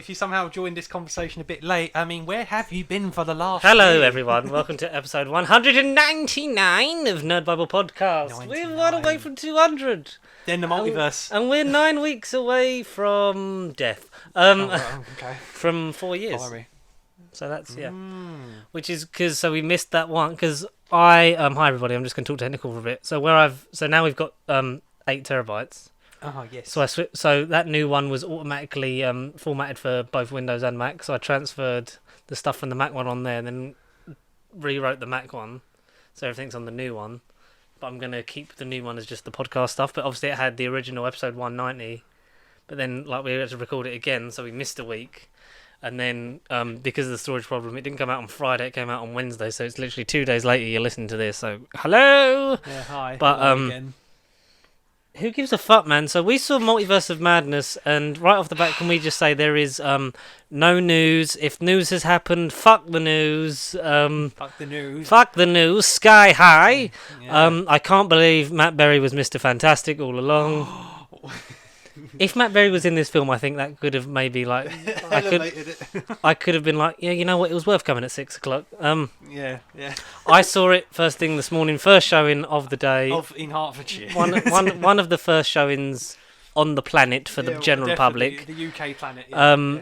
if you somehow joined this conversation a bit late, I mean, where have you been for the last Hello, year? everyone. Welcome to episode 199 of Nerd Bible Podcast. 99. We're one away from 200. Then the multiverse. And we're 9 weeks away from death. Okay. From 4 years. Blimey. So that's, yeah. Which is because, so we missed that one, because hi everybody, I'm just going to talk technical for a bit. So now we've got 8 terabytes. Oh, yes. So that new one was automatically formatted for both Windows and Mac. So I transferred the stuff from the Mac one on there, and then rewrote the Mac one, so everything's on the new one. But I'm gonna keep the new one as just the podcast stuff. But obviously it had the original episode 190. But then we had to record it again, so we missed a week. And then because of the storage problem, it didn't come out on Friday. It came out on Wednesday. So it's literally 2 days later you're listening to this. So hello. Yeah, hi. But Hello again. Who gives a fuck, man? So we saw Multiverse of Madness, and right off the bat, can we just say there is no news. If news has happened, fuck the news. Fuck the news. Fuck the news. Sky high. Yeah. I can't believe Matt Berry was Mr. Fantastic all along. If Matt Berry was in this film, I think that could have maybe I could have been like, yeah, you know what? It was worth coming at 6 o'clock. Yeah. I saw it first thing this morning, first showing of the day. In Hertfordshire. One of the first showings on the planet for the general public. The UK planet. Yeah.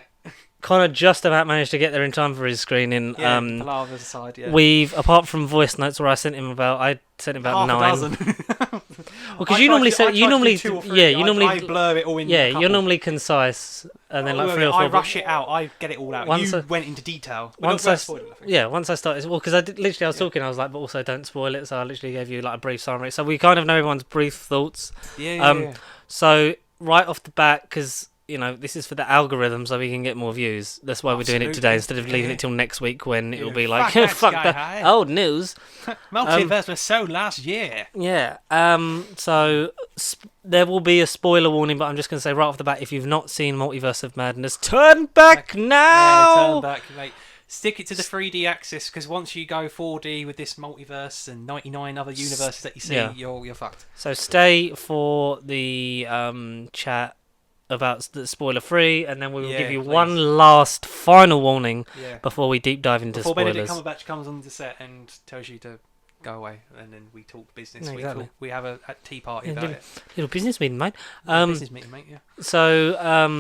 Connor just about managed to get there in time for his screening. Palavers aside, yeah. We've, apart from voice notes where I sent him about half 9. a dozen. Well, because you normally I blur it all in. Yeah, you're normally concise, and then 3 or 4. I rush it out. I get it all out. You went into detail. Once I started, well, because I was talking, I was like, but also don't spoil it. So I literally gave you like a brief summary. So we kind of know everyone's brief thoughts. Yeah. So right off the bat, because this is for the algorithm, so we can get more views. That's why we're doing it today instead of leaving it till next week when it'll be like, fuck the old news. Multiverse was so last year. Yeah. So there will be a spoiler warning, but I'm just going to say right off the bat, if you've not seen Multiverse of Madness, turn back now. Yeah, turn back, mate. Stick it to the 3D axis, because once you go 4D with this multiverse and 99 other universes that you see, you're fucked. So stay for the chat about the spoiler free, and then we will give you one last final warning before we deep dive into before spoilers. Benedict Cumberbatch comes on the set and tells you to go away, and then we talk business. Exactly. We have a tea party about it. Little business meeting, mate. Business meeting, mate. Yeah. So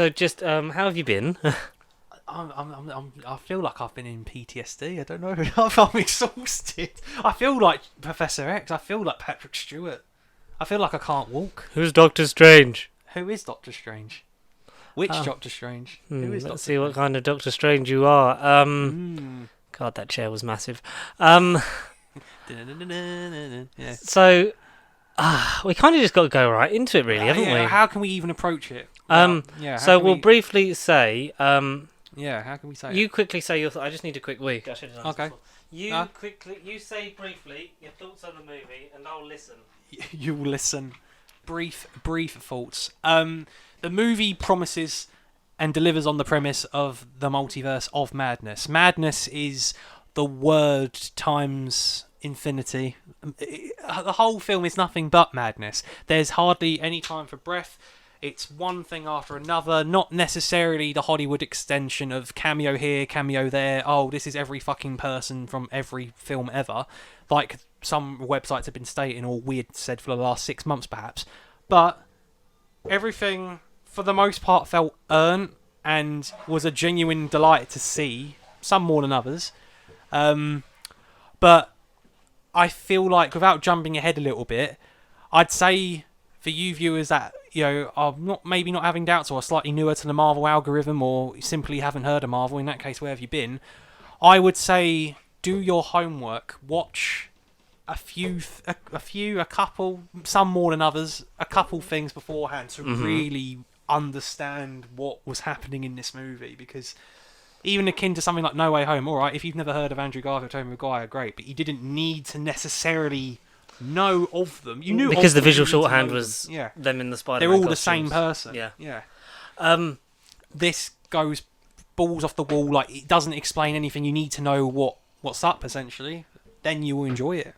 just how have you been? I feel like I've been in PTSD. I don't know. I'm exhausted. I feel like Professor X. I feel like Patrick Stewart. I feel like I can't walk. Who's Doctor Strange? Who is Doctor Strange? Which Doctor Strange? Who is let's Doctor see what kind of Doctor Strange you are. God, that chair was massive. Yeah. So we kind of just got to go right into it, really, haven't we? How can we even approach it? So we'll briefly say. How can we say You quickly say your. I just need a quick wee. Okay. You say briefly your thoughts on the movie, and I'll listen. You will listen. Brief thoughts. The movie promises and delivers on the premise of the multiverse of madness. Madness is the word times infinity. The whole film is nothing but madness. There's hardly any time for breath. It's one thing after another, not necessarily the Hollywood extension of cameo here, cameo there. Oh, this is every fucking person from every film ever. Like some websites have been stating, or weird said for the last 6 months perhaps. But everything, for the most part, felt earned and was a genuine delight to see, some more than others. But I feel like, without jumping ahead a little bit, I'd say for you viewers that are not having doubts or are slightly newer to the Marvel algorithm, or simply haven't heard of Marvel, in that case, where have you been? I would say do your homework. Watch a couple, some more than others, a couple things beforehand to really understand what was happening in this movie, because even akin to something like No Way Home, alright, if you've never heard of Andrew Garfield, Tobey Maguire, great, but you didn't need to necessarily know of them. You knew because of them, the visual you need to shorthand know was them. them in the Spider-Man They're all costumes. the same person. Yeah. This goes balls off the wall, like it doesn't explain anything. You need to know what's up, essentially. Then you will enjoy it.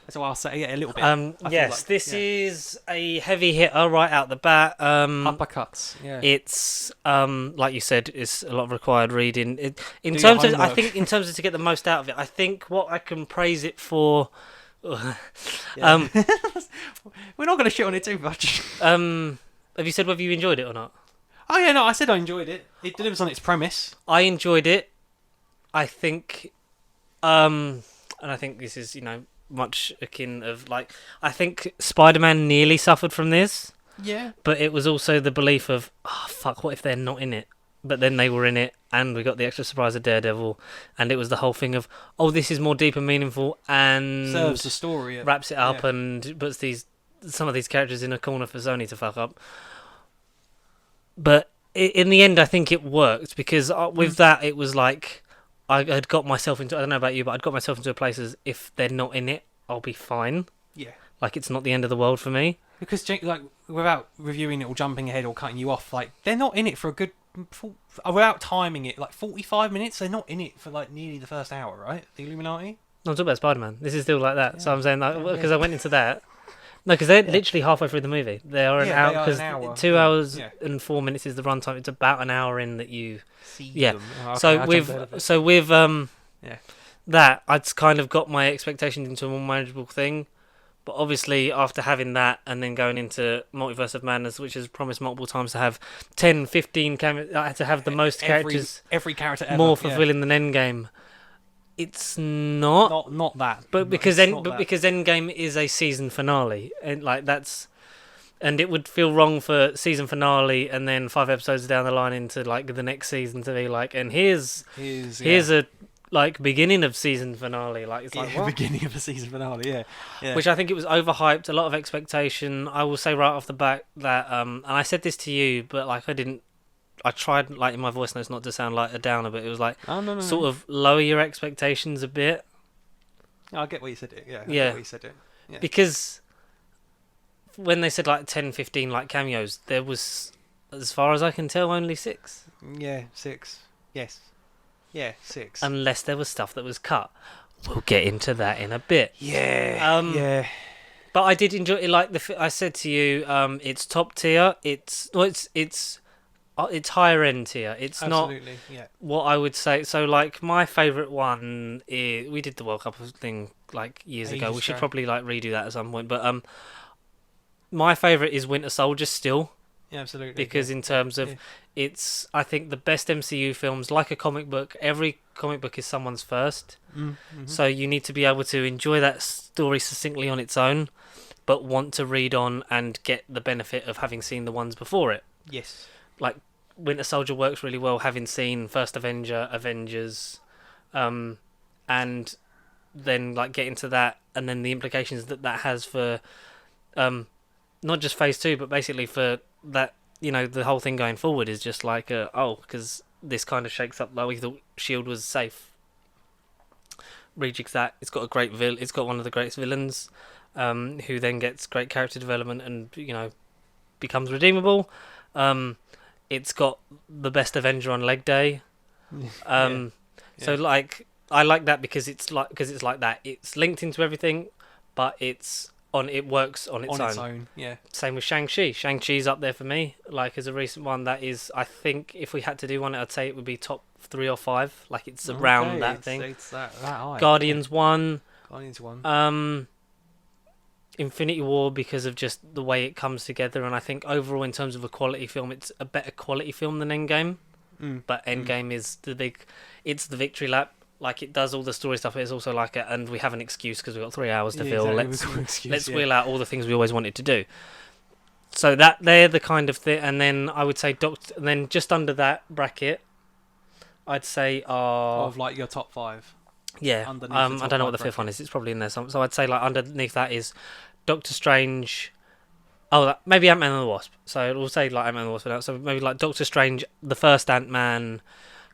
That's what I'll say. Yeah, a little bit. I feel Yes, like, this yeah. is a heavy hitter right out the bat. Uppercuts. Yeah. It's like you said, it's a lot of required reading. In Do your terms of, I homework. think, in terms of to get the most out of it, I think what I can praise it for. Yeah. um, We're not going to shit on it too much. have you said whether you enjoyed it or not? Oh yeah, no, I said I enjoyed it. It delivers on its premise. I enjoyed it. I think, and I think this is much akin of like I think Spider-Man nearly suffered from this. Yeah. But it was also the belief of, oh, fuck, what if they're not in it? But then they were in it, and we got the extra surprise of Daredevil, and it was the whole thing of, oh, this is more deep and meaningful, and Serves the story. wraps it up, and puts some of these characters in a corner for Sony to fuck up. But in the end, I think it worked, because with that, it was like, I had got myself into, I don't know about you, but I'd got myself into a place as, if they're not in it, I'll be fine. Yeah. Like, it's not the end of the world for me. Because like without reviewing it or jumping ahead or cutting you off, like they're not in it for a good. Without timing it, like 45 minutes, they're not in it for like nearly the first hour, right? The Illuminati. No, I'm talking about Spider-Man. This is still like that. Yeah. So I'm saying that Yeah, because yeah. I went into that. No, because they're literally halfway through the movie. They are an Yeah, they hour, are because an hour. 2 Yeah, hours yeah. and 4 minutes is the runtime. It's about an hour in that you. See Yeah. them. Oh, okay, I So jumped ahead of it. with Yeah. that, I'd kind of got my expectations into a more manageable thing. But obviously, after having that and then going into Multiverse of Madness, which has promised multiple times to have 10, 15 cameos, I had to have the most characters, every character ever. more fulfilling than Endgame. It's not. Not that. But because It's not that. because Endgame is a season finale, and like and it would feel wrong for season finale and then 5 episodes down the line into like the next season to be like, and here's a like beginning of season finale, like it's like what? Beginning of a season finale, yeah. Which I think it was overhyped, a lot of expectation. I will say right off the bat that and I said this to you, but like I tried like in my voice notes not to sound like a downer, but it was like No. sort of lower your expectations a bit. I get what you said. I Yeah. get what you said. Yeah. Because when they said like 10, 15 like cameos, there was, as far as I can tell, only 6. Yeah, 6. Yes. Yeah, 6. Unless there was stuff that was cut. We'll get into that in a bit. Yeah. Yeah. But I did enjoy it. Like I said to you, it's top tier. It's higher end tier. It's Absolutely. not Yeah. what I would say. So like my favourite one is, we did the World Cup thing like years ago. Ages We should ago. probably like redo that at some point. But my favourite is Winter Soldier still. Yeah, absolutely. Because in terms of it's, I think the best MCU films, like a comic book, every comic book is someone's first. Mm-hmm. So you need to be able to enjoy that story succinctly on its own, but want to read on and get the benefit of having seen the ones before it. Yes. Like Winter Soldier works really well, having seen First Avenger, Avengers, and then like get into that, and then the implications that has for not just Phase 2, but basically for that, the whole thing going forward is just like, because this kind of shakes up, like we thought S.H.I.E.L.D. was safe. Rejigs that. It's got it's got one of the greatest villains, who then gets great character development and, becomes redeemable. It's got the best Avenger on leg day. So like, I like that because it's like that. It's linked into everything, but it works on its own. Yeah. Same with Shang-Chi. Shang-Chi's up there for me. Like, as a recent one, that is, I think, if we had to do one, I'd say it would be top 3 or 5. Like, it's around that thing. It's that high. Guardians 1. Guardians 1. Infinity War, because of just the way it comes together, and I think overall, in terms of a quality film, it's a better quality film than Endgame. But Endgame is it's the victory lap. Like, it does all the story stuff, but it's also like and we have an excuse because we've got 3 hours to fill. Exactly. Let's wheel out all the things we always wanted to do. So they're the kind of thing, and then I would say and then just under that bracket, I'd say of like your top 5. Yeah. Underneath I the top don't know what the bracket. fifth one is. It's probably in there. So I'd say like underneath that is Doctor Strange. Oh, maybe Ant-Man and the Wasp. So we'll say like Ant-Man and the Wasp for now. So maybe like Doctor Strange, the first Ant-Man,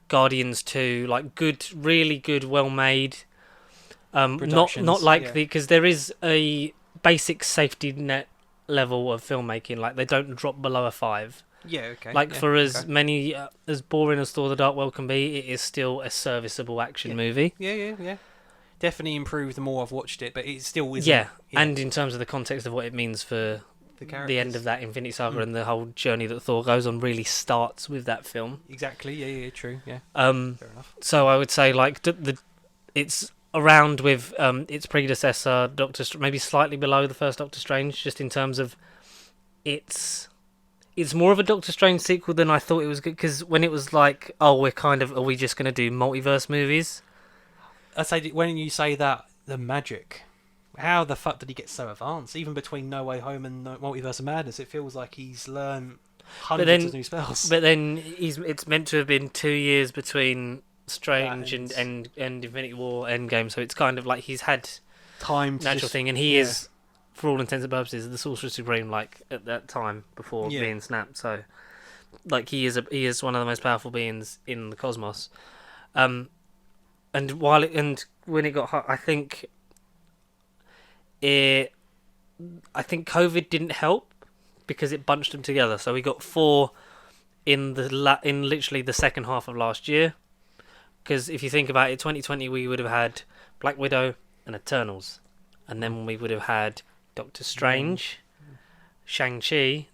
Guardians 2, like good, really good, well made. Not like because there is a basic safety net level of filmmaking. Like, they don't drop below a 5. Yeah, okay. Like, for as many as boring as Thor: The Dark World can be, it is still a serviceable action movie. Yeah. definitely improved the more I've watched it, but it still isn't. Yeah, and in terms of the context of what it means for the end of that Infinity Saga and the whole journey that Thor goes on really starts with that film. Exactly. Yeah. True. Yeah. Fair enough. So I would say like it's around with its predecessor, maybe slightly below the first Doctor Strange, just in terms of it's more of a Doctor Strange sequel than I thought it was, because when it was like, are we just going to do multiverse movies? I say, when you say that, the magic. How the fuck did he get so advanced? Even between No Way Home and Multiverse of Madness, it feels like he's learned hundreds of new spells. But then it's meant to have been 2 years between Strange and Infinity War Endgame, so it's kind of like he's had time to natural thing, and he is, for all intents and purposes, the Sorcerer Supreme, like at that time before being snapped. So, like he is one of the most powerful beings in the cosmos. And when it got hot, I think COVID didn't help because it bunched them together. So we got 4 in literally the second half of last year. Because if you think about it, 2020 we would have had Black Widow and Eternals, and then we would have had Doctor Strange, Shang-Chi,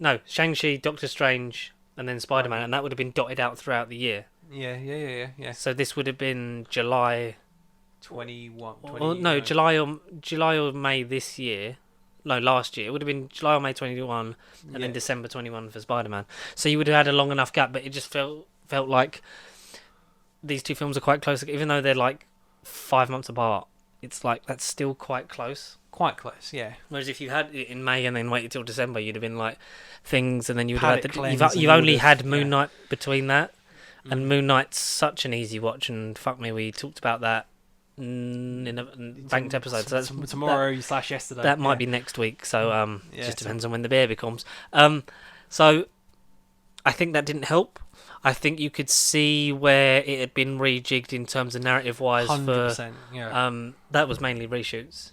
Doctor Strange, and then Spider-Man, and that would have been dotted out throughout the year. Yeah. So this would have been July 21. July or May this year. No, last year. It would have been July or May 21, and then December 21 for Spider-Man. So you would have had a long enough gap, but it just felt like these two films are quite close, even though they're like 5 months apart. It's like that's still quite close. Quite close, yeah. Whereas if you had it in May and then waited till December, you'd have been like things, and then you would Palette have cleanse you've only had Moon Knight between that, and Moon Knight's such an easy watch, and fuck me, we talked about that in a banked episode. So that's tomorrow/yesterday. That might be next week. So just depends on when the beer comes. So I think that didn't help. I think you could see where it had been rejigged in terms of narrative-wise. 100%, that was mainly reshoots.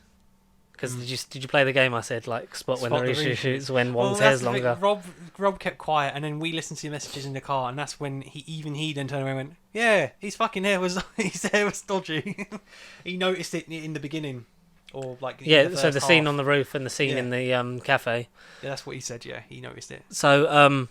Because did you play the game? I said like spot when the reshoots when Wong's hair's longer. Rob kept quiet, and then we listened to your messages in the car, and that's when he then turned around and went, "Yeah, his hair was dodgy." He noticed it in the beginning, or like so the scene on the roof and the scene in the cafe. Yeah, that's what he said. Yeah, he noticed it. So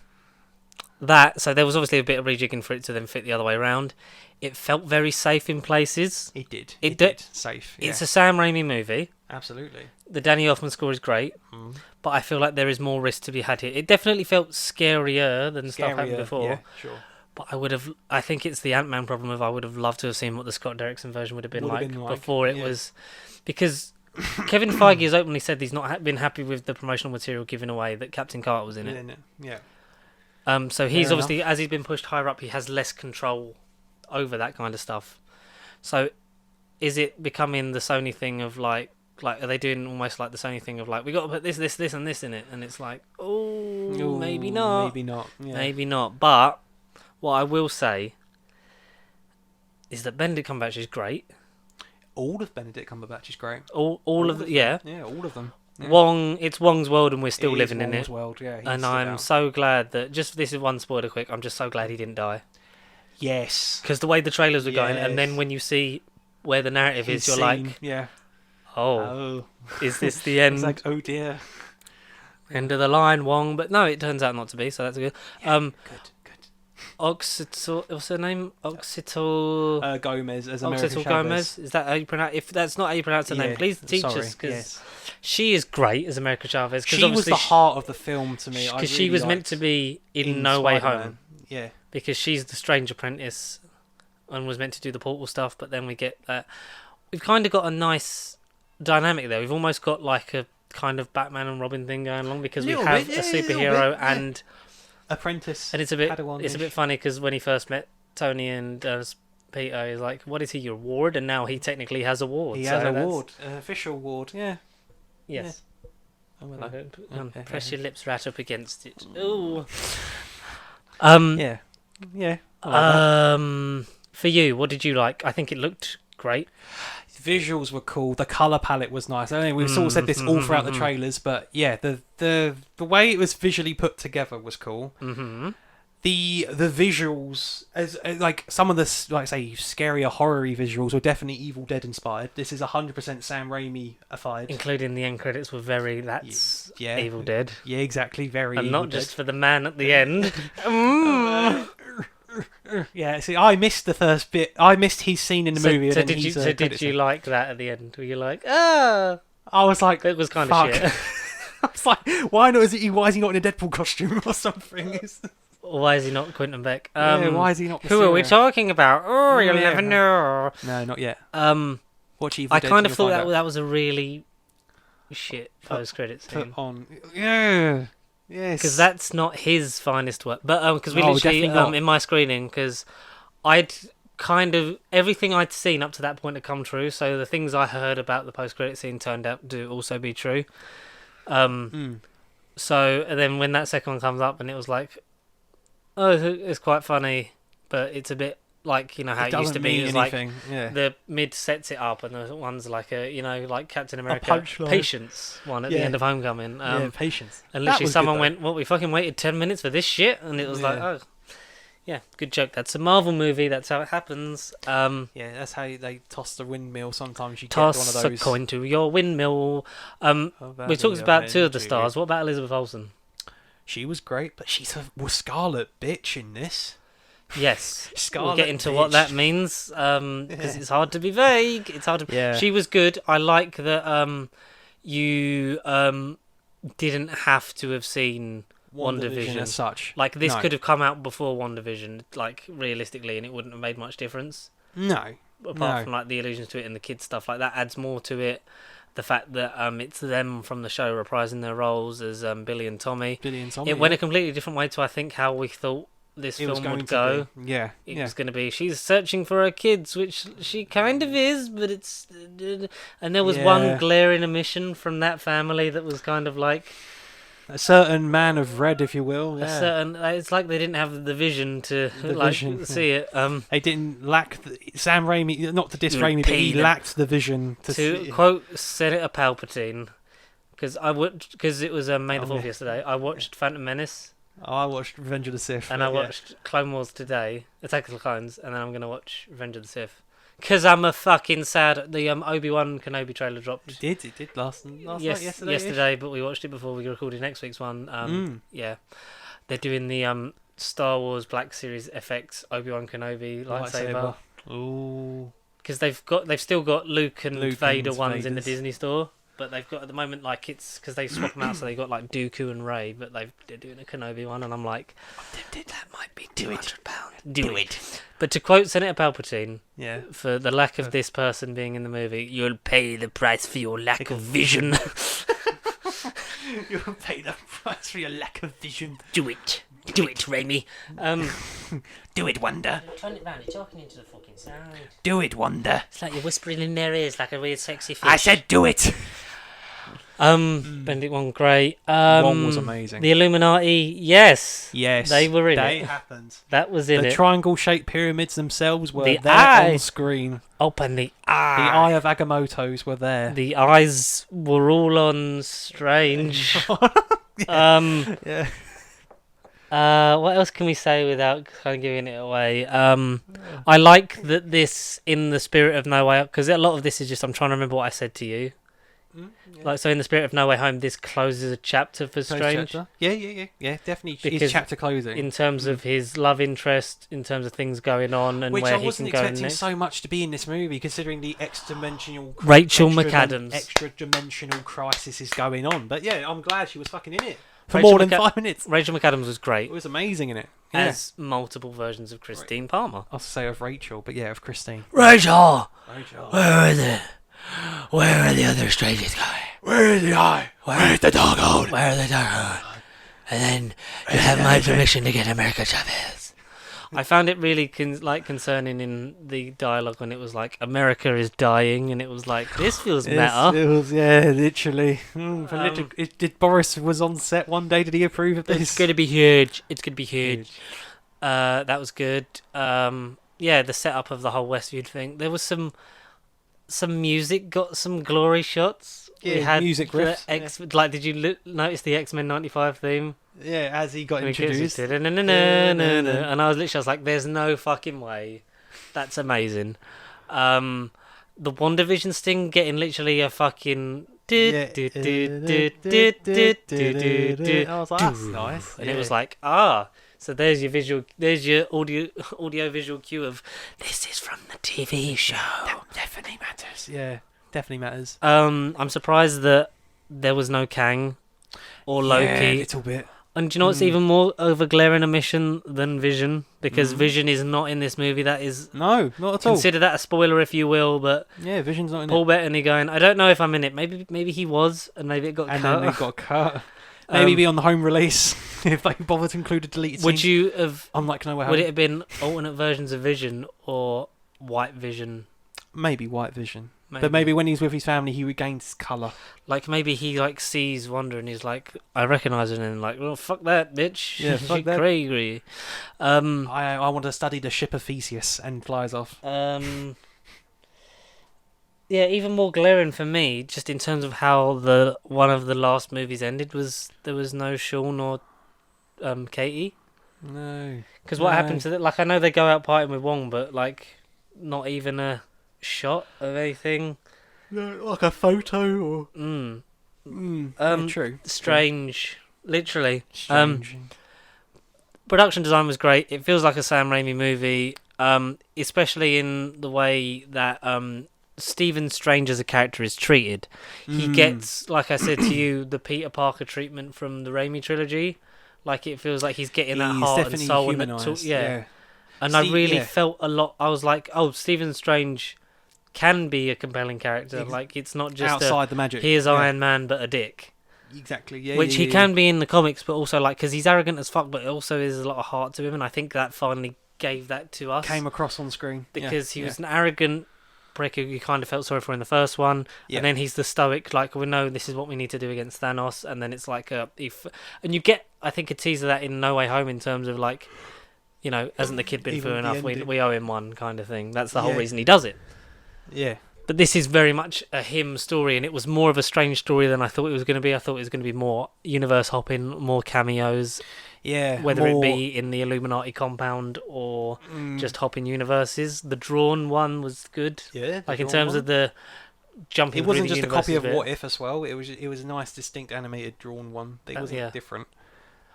so there was obviously a bit of rejigging for it to then fit the other way around. It felt very safe in places. It did. It did. Safe. Yeah. It's a Sam Raimi movie. Absolutely. The Danny Elfman score is great, but I feel like there is more risk to be had here. It definitely felt scarier than stuff happened before. Yeah, sure. But I think it's the Ant-Man problem of I would have loved to have seen what the Scott Derrickson version would have been like before it was, because Kevin Feige has openly said he's not been happy with the promotional material given away that Captain Carter was in it. Yeah. So he's obviously, as he's been pushed higher up, he has less control over that kind of stuff. So is it becoming the Sony thing of like are they doing almost like the Sony thing of like, we got to put this and this in it, and it's like, maybe not. Yeah. Maybe not. But what I will say is that Benedict Cumberbatch is great. All of Benedict Cumberbatch is great. All of them. Yeah, all of them. Yeah. It's Wong's world, and we're still living in it. World, yeah. And I'm so glad that this is one spoiler quick. I'm just so glad he didn't die. Yes, because the way the trailers were going, and then when you see where the narrative is, you're like, is this the end? It's like, oh dear, end of the line, Wong. But no, it turns out not to be. So that's good. Good. Oxital, what's her name? Oxital Gomez as America Oxital Chavez. Gomez. Is that how you pronounce? If that's not how you pronounce her name, please teach us, because she is great as America Chavez. She was the heart of the film to me. Because she was meant to be in No Way Home. Yeah. Because she's the strange apprentice and was meant to do the portal stuff, but then we get that. We've kind of got a nice dynamic there. We've almost got like a kind of Batman and Robin thing going along, because we have a superhero and apprentice. And it's a bit funny because when he first met Tony and Peter, he's like, "What is he, your ward?" And now he technically has a ward. He has a ward, an official ward. Yeah. Yes. Yeah. Press your lips right up against it. Ooh. Yeah. For you, what did you like? I think it looked great. Visuals were cool. The color palette was nice. I mean, we've sort of said this all throughout the trailers, but yeah, the way it was visually put together was cool. the visuals, as like some of the like say scarier horror-y visuals were definitely Evil Dead inspired. This is 100% Sam Raimi-ified. Including the end credits were very, that's Yeah. Evil Dead. Yeah, exactly. Very. And Evil not just Dead. for the man at the end. Yeah, see, I missed the first bit. I missed his scene in the movie. So and then did you? his, So did credits you scene. like that at the end? Were you like, ah? I was like, It was kind fuck. of shit. I was like, why not? Why is he not in a Deadpool costume or something? Why is he not Quentin Beck? Yeah, why is he not? Who are we Mysterio? talking about? Oh, you'll Yeah. never know. No, not yet. Um, Watch Evil I Dead kind and of thought you'll that find out. that was a really shit post-credit Put scene. on. Yeah. Yes. Because that's not his finest work. But because we No, literally definitely not. in my screening, because I'd kind of everything I'd seen up to that point had come true. So the things I heard about the post-credit scene turned out to also be true. So and then when that second one comes up and it was like, oh, it's quite funny, but it's a bit like, you know how it used to be. It was like Yeah. the mid sets it up, and the one's like a, you know, like Captain America punchline. Patience one at the Yeah. end of Homecoming. Yeah, patience. And That literally was good, someone though. went, "What? We fucking waited 10 minutes for this shit?" And it was like, Yeah. oh, yeah, good joke. That's a Marvel movie. That's how it happens. Yeah, that's how they toss the windmill. Sometimes you get Toss one a of those. coin to your windmill. We talked about two of the stars. What about Elizabeth Olsen? She was great, but she's a Scarlet bitch in this. Yes, we'll Scarlet get into bitch. what that means because it's hard to be vague. It's hard to. Yeah. She was good. I like that. You didn't have to have seen WandaVision as such. Like this No. could have come out before WandaVision, like realistically, and it wouldn't have made much difference. No. Apart from like the allusions to it and the kids stuff, like that adds more to it. The fact that it's them from the show reprising their roles as Billy and Tommy. Billy and Tommy. It went a completely different way to I think how we thought this It was film going would to go. be. Yeah. It Yeah. was going to be she's searching for her kids, which she kind of is, but it's and there was Yeah. one glaring omission from that family that was kind of like A certain man of red, if you will. a Yeah. certain. It's like they didn't have the vision to The like vision, see it. They didn't lack Sam Raimi, not to diss You Raimi, but he paid lacked the vision to To see. quote Senator Palpatine, because it was May the 4th yeah. yesterday. I watched Phantom Menace Oh, I watched Revenge of the Sith. and I yeah. watched Clone Wars today, Attack of the Clones, and then I'm gonna watch Revenge of the Sith. Because I'm a fucking sad. The Obi-Wan Kenobi trailer dropped. It did last night, yesterday. yesterday, but we watched it before we recorded next week's one. Yeah, they're doing the Star Wars Black Series FX Obi-Wan Kenobi lightsaber Ooh. because they've still got Luke and Luke Vader and ones in the Vaders. Disney store, but they've got at the moment like it's because they swap them out, so they got like Dooku and Rey, but they're doing a Kenobi one, and I'm like, that might be £200. Do it. But to quote Senator Palpatine, Yeah. for the lack of this person being in the movie, you'll pay the price for your lack of vision. You'll pay the price for your lack of vision. Do it, Raimi. Do it, Wonder. Turn it round. You're talking into the fucking sound. Do it, Wonder. It's like you're whispering in their ears like a weird sexy fish. I said do it. Benedict Wong, great. One was amazing. The Illuminati, yes. Yes. They were in They it. happened. That was in The it. triangle-shaped pyramids themselves were The there eye. on screen. Open the The eye. Eye of Agamotto's were there. The eyes were all on Strange. Yeah. What else can we say without kind of giving it away? I like that this, in the spirit of No Way Home, because a lot of this is just I'm trying to remember what I said to you. Like, so in the spirit of No Way Home, this closes a chapter for Strange. Yeah, definitely. Because It's chapter closing. In terms of his love interest, in terms of things going on, and Which where I he wasn't can go expecting next. so much to be in this movie, considering the Rachel extra McAdams. extra-dimensional crisis is going on. But yeah, I'm glad she was fucking in it for Rachel more than McA- 5 minutes. Rachel McAdams was It great, was amazing in it. Yeah. as multiple versions of Christine Palmer. I'll say of Rachel, but yeah, of Christine. Rachel! Rachel. Where are the other strangers going? Where is the eye? Where's the dog hole? Where are the dark? And then you have my permission to get America Chavez. I found it really concerning in the dialogue when it was like America is dying, and it was like this feels meta. It was, yeah, literally. Did Boris was on set one day? Did he approve of this? It's going to be huge. It's going to be huge. That was good. Yeah, the setup of the whole Westview thing. There was some music, got some glory shots. Yeah, we had music the riffs. Like, did you notice the X-Men '95 theme? Yeah, as he got introduced. And I was like, "There's no fucking way." That's amazing. The WandaVision sting getting literally a fucking. Yeah. I was like, that's nice. And it was like, so there's your visual, there's your audio visual cue of this is from the TV show. That definitely matters. Yeah, definitely matters. I'm surprised that there was no Kang or Loki. Yeah, a little bit. And do you know what's even more of a glaring omission than Vision? Because Vision is not in this movie. That is no, not at all. Consider that a spoiler if you will, but yeah, Vision's not in Paul it. Bettany going, I don't know if I'm in it. Maybe he was, and maybe it got And cut. then it got cut. Maybe be on the home release if they bother to include a deleted scene. Would you have? I'm like, no way. Would it have been alternate versions of Vision or White Vision? Maybe White Vision. But maybe when he's with his family, he regains colour. Like maybe he like sees Wanda and he's like, I recognise her, and like, well, fuck that bitch. Yeah, fuck that. Crazy. I want to study the ship of Theseus, and flies off. Yeah, even more glaring for me, just in terms of how one of the last movies ended, was there was no Sean or Katie. No. Because what happened to like I know they go out partying with Wong, but like not even a shot of anything. No, like a photo or. Yeah, true. Strange, literally. Strange. Production design was great. It feels like a Sam Raimi movie, especially in the way that Stephen Strange as a character is treated. He gets, like I said to you, the Peter Parker treatment from the Raimi trilogy. Like it feels like he's getting that heart and soul and that yeah. And I really felt a lot. I was like, oh, Stephen Strange can be a compelling character. Like it's not just outside the magic. He is Iron Man, but a dick. Exactly. Yeah. Which he can be in the comics, but also like because he's arrogant as fuck, but also is a lot of heart to him, and I think that finally gave that to us. Came across on screen because he was an arrogant prick who you kind of felt sorry for in the first one, and then he's the stoic, like we know this is what we need to do against Thanos, and then it's like and you get I think a tease of that in No Way Home in terms of like, you know, hasn't the kid been through enough? We owe him one kind of thing. That's the whole reason he does it. Yeah. But this is very much a him story, and it was more of a strange story than I thought it was going to be. I thought it was going to be more universe hopping, more cameos. Yeah. Whether it be in the Illuminati compound or just hopping universes. The drawn one was good. Yeah. Like in terms of the jumping. It wasn't just a copy of bit. What If as well. It was a nice, distinct animated drawn one. It wasn't different.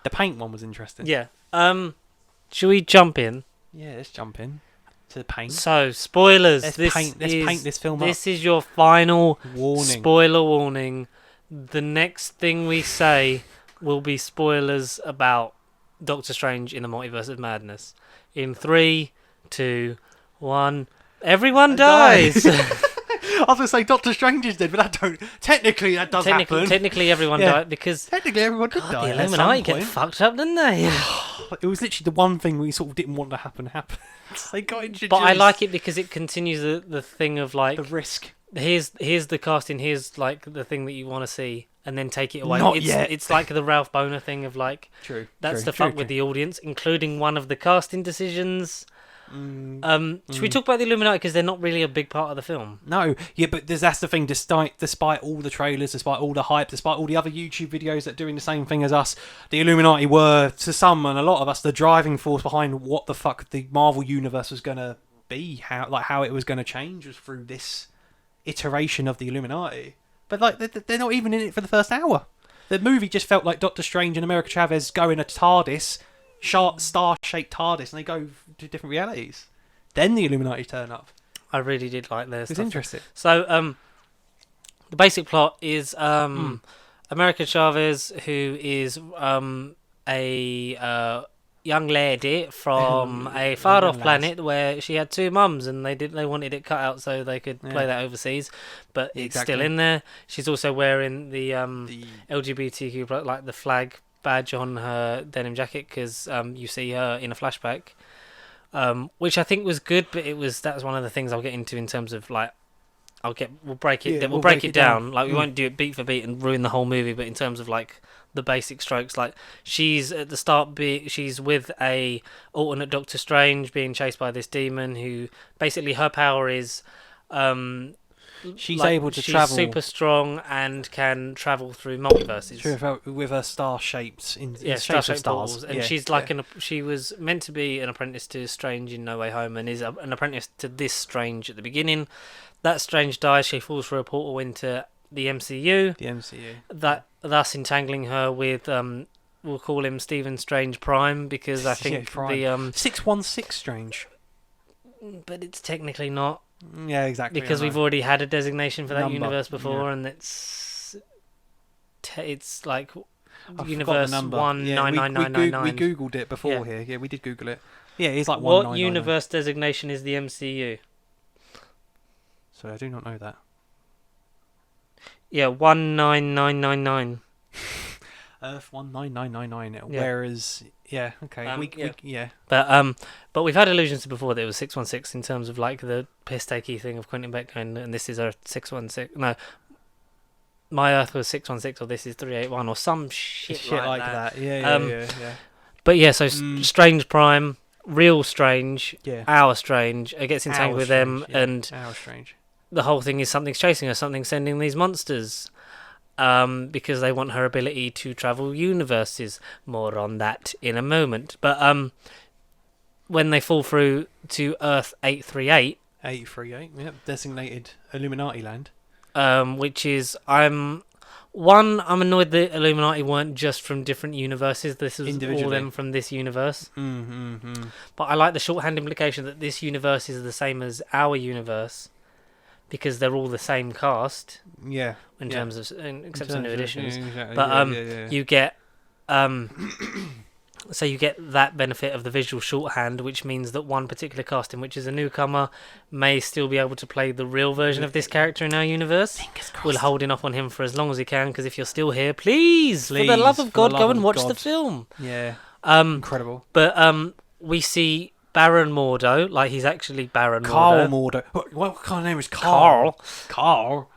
The paint one was interesting. Yeah. Should we jump in? Yeah, let's jump in to the paint. So, spoilers. Let's paint this film up. This is your final warning. Spoiler warning. The next thing we say will be spoilers about Doctor Strange in the Multiverse of Madness. In 3, 2, 1. Everyone dies. I was going to say Doctor Strange is dead, but technically that does happen. Technically everyone died because... Technically everyone did die. The Illuminati get fucked up, didn't they? It was literally the one thing we sort of didn't want to happen happened. They got introduced. But I like it because it continues the thing of like... The risk. Here's the casting, here's like the thing that you want to see, and then take it away. Not yet. It's like the Ralph Boner thing of like... That's the fuck with the audience, including one of the casting decisions... Should we talk about the Illuminati because they're not really a big part of the film? No, but that's the thing. Despite all the trailers, despite all the hype, despite all the other YouTube videos that are doing the same thing as us, the Illuminati were, to some and a lot of us, the driving force behind what the fuck the Marvel universe was gonna be, how it was gonna change was through this iteration of the Illuminati. But like they're not even in it for the first hour. The movie just felt like Doctor Strange and America Chavez go in a TARDIS. Star-shaped TARDIS, and they go to different realities. Then the Illuminati turn up. I really did like their stuff. It's interesting. So, the basic plot is America Chavez, who is a young lady from a far-off planet where she had two mums, and they wanted it cut out so they could play that overseas, but it's still in there. She's also wearing the LGBTQ, like the flag badge on her denim jacket because you see her in a flashback, which I think was good, but that was one of the things I'll get into in terms of like we'll break it down. Like we won't do it beat for beat and ruin the whole movie, but in terms of like the basic strokes, like she's at the start she's with a alternate Doctor Strange being chased by this demon who basically her power is She's like, able to she's travel. super strong and can travel through multiverses. True, with her star-shaped in Yeah, shapes of star-shaped stars. portals, and she's like she was meant to be an apprentice to Strange in No Way Home, and is an apprentice to this Strange at the beginning. That Strange dies. She falls through a portal into the MCU. The MCU. Thus entangling her with we'll call him Stephen Strange Prime, because I think the 616 Strange. but it's technically not. Yeah, exactly. Because we've already had a designation for that universe before, yeah. and it's like I've universe forgotten the number. 199999. We googled it before here. Yeah, we did Google it. Yeah, it's like what 1999. universe designation is the MCU? So I do not know that. Yeah, 19999. Earth 19999. Yeah. Whereas, yeah, okay, yeah. But we've had allusions to before that it was 616 in terms of like the piss takey thing of Quentin Beck going, and this is Earth 616. No, my Earth was 616, or this is 381, or some shit like that. Yeah. But yeah, so Strange Prime, real Strange, Yeah. our Strange, it gets entangled with them, and our Strange. the whole thing is something's chasing her, something's sending these monsters. Because they want her ability to travel universes. More on that in a moment. But when they fall through to Earth 838... 838, yep, designated Illuminati land. Which is... I'm annoyed that Illuminati weren't just from different universes. This is all them from this universe. But I like the shorthand implication that this universe is the same as our universe, because they're all the same cast. Yeah. In terms of, except for new editions. Yeah, exactly. But you get so you get that benefit of the visual shorthand, which means that one particular casting, which is a newcomer, may still be able to play the real version of this character in our universe. We're holding off on him for as long as he can, because if you're still here, please, for the love of God, go and watch the film. Yeah. Incredible. But we see Baron Mordo, like he's actually Baron Carl Mordo. Mordo. What kind of name is Carl? Carl.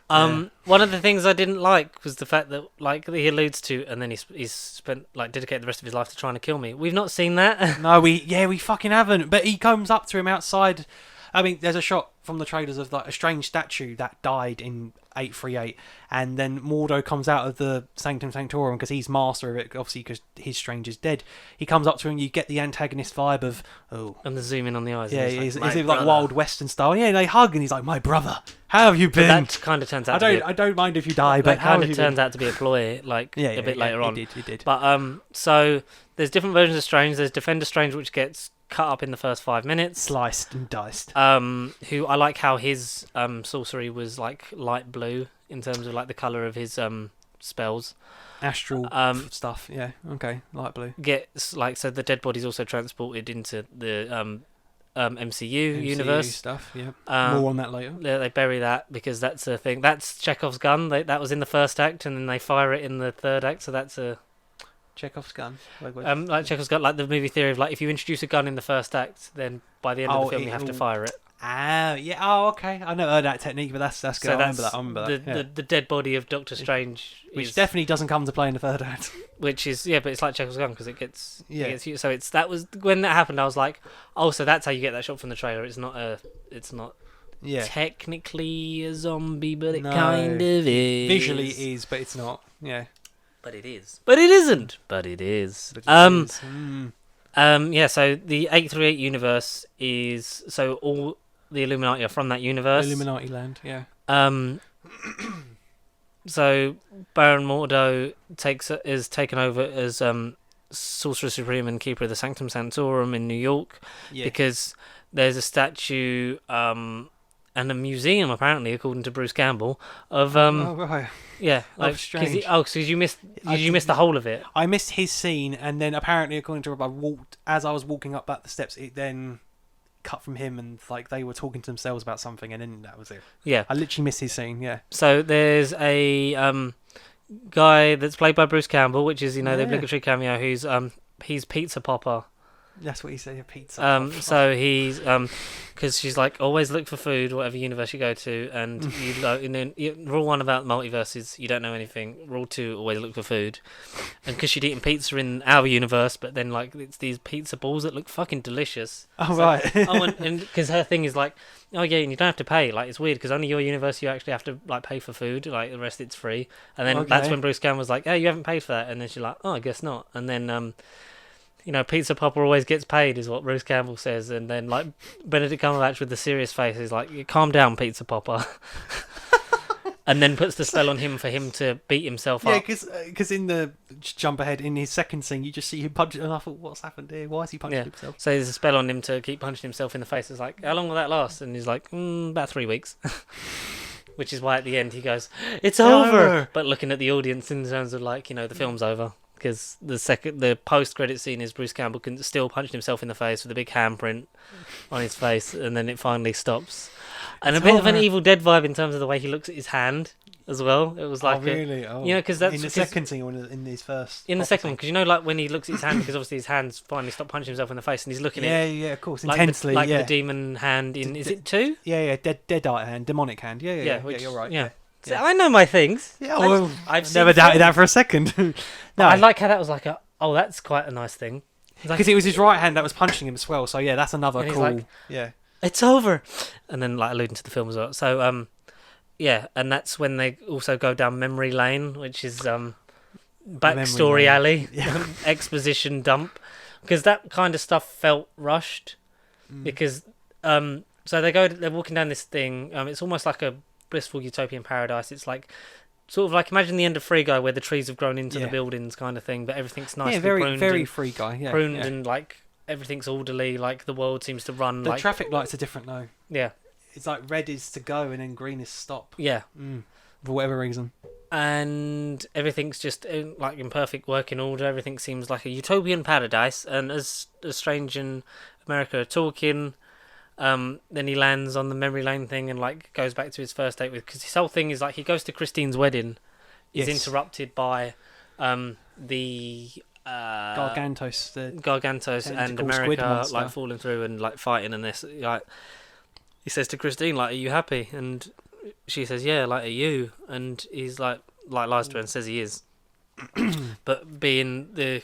One of the things I didn't like was the fact that, like, he alludes to, and then he's spent, like, dedicated the rest of his life to trying to kill me. We've not seen that. No, we fucking haven't. But he comes up to him outside. I mean, there's a shot from the trailers of like a strange statue that died in 838, and then Mordo comes out of the Sanctum Sanctorum because he's master of it, obviously, because his Strange is dead. He comes up to him, you get the antagonist vibe of, and the zoom in on the eyes. Yeah, it's like Wild Western style. Yeah, they hug, and he's like, "My brother, how have you been?" But that kind of turns out. I don't mind if you die, but how kind of turns out to be a ploy, like a bit later on. It did. But so there's different versions of Strange. There's Defender Strange, which gets cut up in the first 5 minutes, sliced and diced. Who I like how his sorcery was like light blue in terms of like the color of his spells. Astral stuff, yeah. Okay, light blue. Gets like, so the dead body's also transported into the MCU universe stuff. Yeah, more on that later. They bury that because that's a thing. That's Chekhov's gun. That was in the first act, and then they fire it in the third act. So that's a Chekhov's gun. Like Chekhov's gun, like the movie theory of like if you introduce a gun in the first act, then by the end of the film you have to fire it. Yeah. Oh, okay. I never heard that technique, but that's good. So I remember that. The dead body of Doctor Strange, which definitely doesn't come to play in the third act. Which is but it's like Chekhov's gun because it gets so it's that was when that happened. I was like, oh, so that's how you get that shot from the trailer. It's not technically a zombie, but it kind of is. Visually it is, but it's not. Yeah. But it is. But it isn't. But it is. So the 838 universe is, so all the Illuminati are from that universe. Illuminati land, yeah. So Baron Mordo is taken over as Sorcerer Supreme and Keeper of the Sanctum Sanctorum in New York, because there's a statue and a museum, apparently, according to Bruce Campbell, of because you missed the whole of it. I missed his scene, and then apparently, according to as I was walking up the steps, it then cut from him, and like they were talking to themselves about something, and then that was it. Yeah, I literally missed his scene. Yeah. So there's a guy that's played by Bruce Campbell, which is the obligatory cameo. Who's he's Pizza Popper. That's what he said. A pizza. So he's because she's like, always look for food, whatever universe you go to, and rule one about multiverses, you don't know anything. Rule two, always look for food. And because she'd eaten pizza in our universe, but then like it's these pizza balls that look fucking delicious. Oh right. And because her thing is like, oh yeah, and you don't have to pay. Like it's weird because only your universe you actually have to like pay for food. Like the rest it's free. And then that's when Bruce Campbell was like, oh, you haven't paid for that. And then she's like, oh, I guess not. And then Pizza Popper always gets paid, is what Bruce Campbell says. And then, like, Benedict Cumberbatch with the serious face is like, calm down, Pizza Popper. And then puts the spell on him for him to beat himself up. Yeah, because in the jump ahead, in his second scene, you just see him punch it, and I thought, what's happened here? Why is he punching himself? So there's a spell on him to keep punching himself in the face. It's like, how long will that last? And he's like, about 3 weeks. Which is why at the end he goes, it's over! But looking at the audience in terms of, like, the film's over. Because the post-credit scene is Bruce Campbell still punching himself in the face with a big handprint on his face, and then it finally stops. And a bit of an Evil Dead vibe in terms of the way he looks at his hand as well. It was like, really? Because that's in the second scene or in his first. In the second one, because like when he looks at his hand, because obviously his hands finally stop punching himself in the face, and he's looking at yeah, of course, like intensely, the demon hand in. Is it 2? Yeah, deadite hand, demonic hand. Yeah, you're right. Yeah. So I know my things. Yeah, well, I've never doubted that for a second. No, I like how that was like that's quite a nice thing. Because it was his right hand that was punching him as well. So yeah, that's another cool. Like, yeah, it's over, and then like alluding to the film as well. So and that's when they also go down memory lane, which is backstory alley, exposition dump, because that kind of stuff felt rushed. Because so they're walking down this thing. It's almost like a blissful utopian paradise. It's like sort of like, imagine the end of Free Guy where the trees have grown into the buildings kind of thing, but everything's nicely pruned. Very Free Guy. Yeah, pruned and like everything's orderly. Like the world seems to run. The traffic lights are different though. Yeah, it's like red is to go and then green is stop. Yeah, for whatever reason. And everything's just in perfect working order. Everything seems like a utopian paradise. And as Strange and America are talking, then he lands on the memory lane thing and like goes back to his first date because his whole thing is like he goes to Christine's wedding, is interrupted by the Gargantos and America like falling through and like fighting, and this like he says to Christine like, are you happy? And she says, yeah, like, are you? And he's like lies to her and says he is. But being the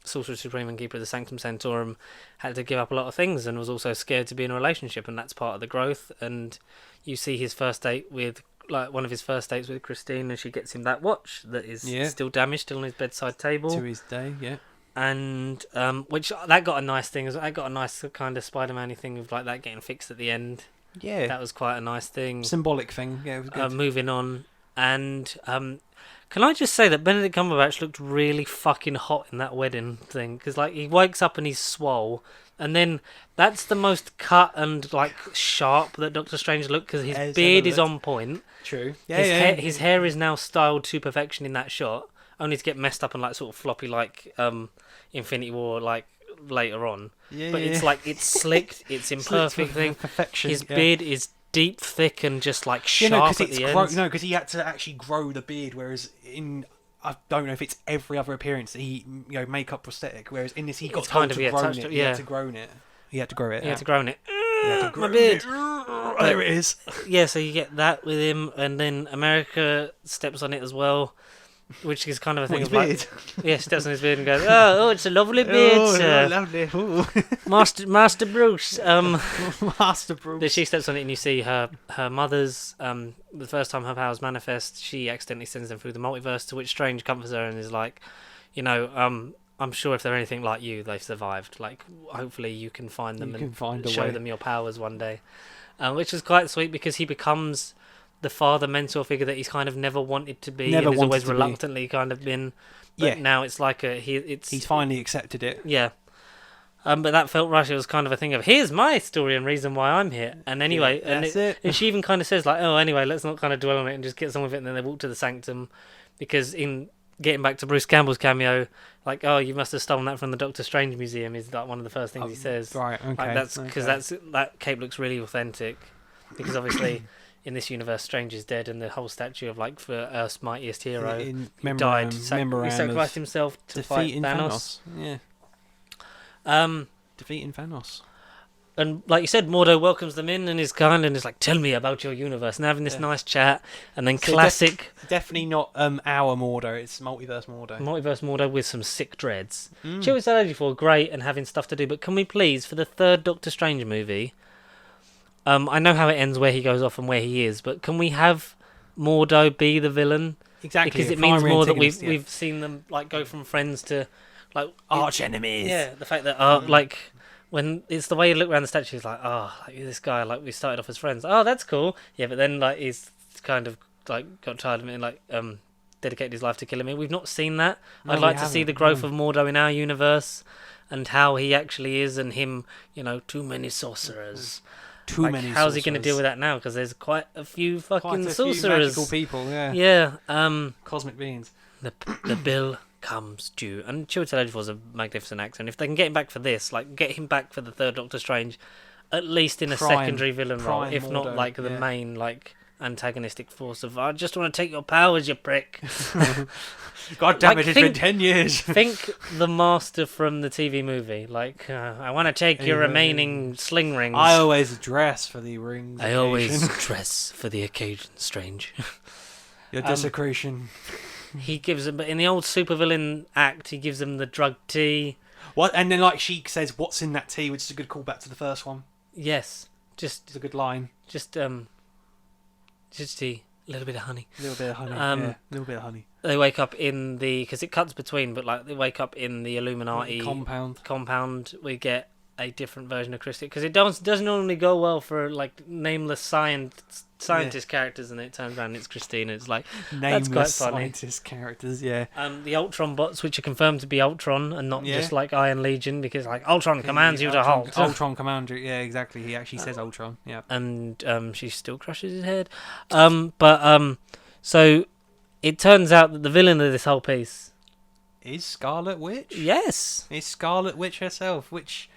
Sorcerer Supreme and Keeper of the Sanctum Sanctorum, had to give up a lot of things and was also scared to be in a relationship, and that's part of the growth. And you see his first date with one of his first dates with Christine, and she gets him that watch that is still damaged, still on his bedside table to his day. And which that got a nice thing. That got a nice kind of Spider-Man-y thing of like that getting fixed at the end. Yeah, that was quite a nice thing, symbolic thing. Yeah, it was good. Moving on, and can I just say that Benedict Cumberbatch looked really fucking hot in that wedding thing? Because like he wakes up and he's swole, and then that's the most cut and like sharp that Doctor Strange looked, because his beard is on point. True. His hair is now styled to perfection in that shot, only to get messed up and like sort of floppy like Infinity War like later on. But it's like it's slicked, it's in perfect thing. Perfection. His beard is deep, thick, and just like sharp at the end. No, because he had to actually grow the beard, whereas in I don't know if it's every other appearance he makeup prosthetic, whereas in this he got told to grow it. He had to grow it. He had to grow it. My beard. There it is. Yeah, so you get that with him, and then America steps on it as well, which is kind of a thing of like, she steps on his beard and goes, "Oh, it's a lovely beard, sir. Lovely, Master Bruce." Master Bruce. She steps on it, and you see her mother's. The first time her powers manifest, she accidentally sends them through the multiverse. To which Strange comforts her and is like, I'm sure if they're anything like you, they've survived. Like, hopefully you can find them and show them your powers one day. Which is quite sweet because he becomes the father mentor figure that he's kind of never wanted to be, and has always reluctantly kind of been. But now it's like he's finally accepted it. Yeah. But that felt rushed. It was kind of a thing of, here's my story and reason why I'm here. And anyway, and she even kind of says like, oh, anyway, let's not kind of dwell on it and just get on with it. And then they walk to the sanctum, because in getting back to Bruce Campbell's cameo, like, oh, you must have stolen that from the Doctor Strange Museum, is like one of the first things he says. Right, okay. Like that's because that cape looks really authentic, because obviously in this universe Strange is dead, and the whole statue of like for Earth's mightiest hero died, he sacrificed himself to fight Thanos. Yeah. defeating Thanos. And like you said, Mordo welcomes them in and is kind and is like, "Tell me about your universe," and having this nice chat. And then So classic definitely not our Mordo. It's multiverse Mordo. multiverse Mordo with some sick dreads. Chill with Allergy for great and having stuff to do. But can we please, for the third Doctor Strange movie, I know how it ends, where he goes off and where he is, but can we have Mordo be the villain? Exactly, Because it means more that we've seen them like go from friends to like arch enemies. Yeah, the fact that like when it's the way you look around the statue, it's like, like this guy, like we started off as friends. Oh, that's cool. Yeah, but then like he's kind of like got tired of me and like dedicated his life to killing me. We've not seen that. No, I'd like to see the growth of Mordo in our universe and how he actually is, and him, too many sorcerers. Too many. How's he going to deal with that now? Because there's quite a few fucking sorcerers. Few magical people, yeah. Yeah. Cosmic beings. The bill comes due. And Chiwetel Ejiofor is a magnificent actor, and if they can get him back for this, like get him back for the third Doctor Strange, at least in a secondary villain role, if Mordo, not like the main like antagonistic force of, I just want to take your powers, you prick. God damn it, it's been 10 years. Think the Master from the TV movie. Like, I want to take your remaining sling rings. I always dress for the rings. I always dress for the occasion, Strange. Your desecration. He gives them, but in the old supervillain act, he gives them the drug tea. What? And then like she says, "What's in that tea?" Which is a good callback to the first one. Yes, It's a good line. Just tea, a little bit of honey. A little bit of honey. A little bit of honey. They wake up in because it cuts between, but like they wake up in the Illuminati compound. We get a different version of Christie, because it doesn't normally go well for like nameless scientist characters, and it turns around and it's Christina. It's like nameless that's quite funny. scientist characters. Yeah. The Ultron bots, which are confirmed to be Ultron and not just like Iron Legion, because like Ultron commands you to halt. Ultron commander. Yeah, exactly. He actually says Ultron. Yeah. And she still crushes his head. So it turns out that the villain of this whole piece is Scarlet Witch. Yes. It's Scarlet Witch herself, which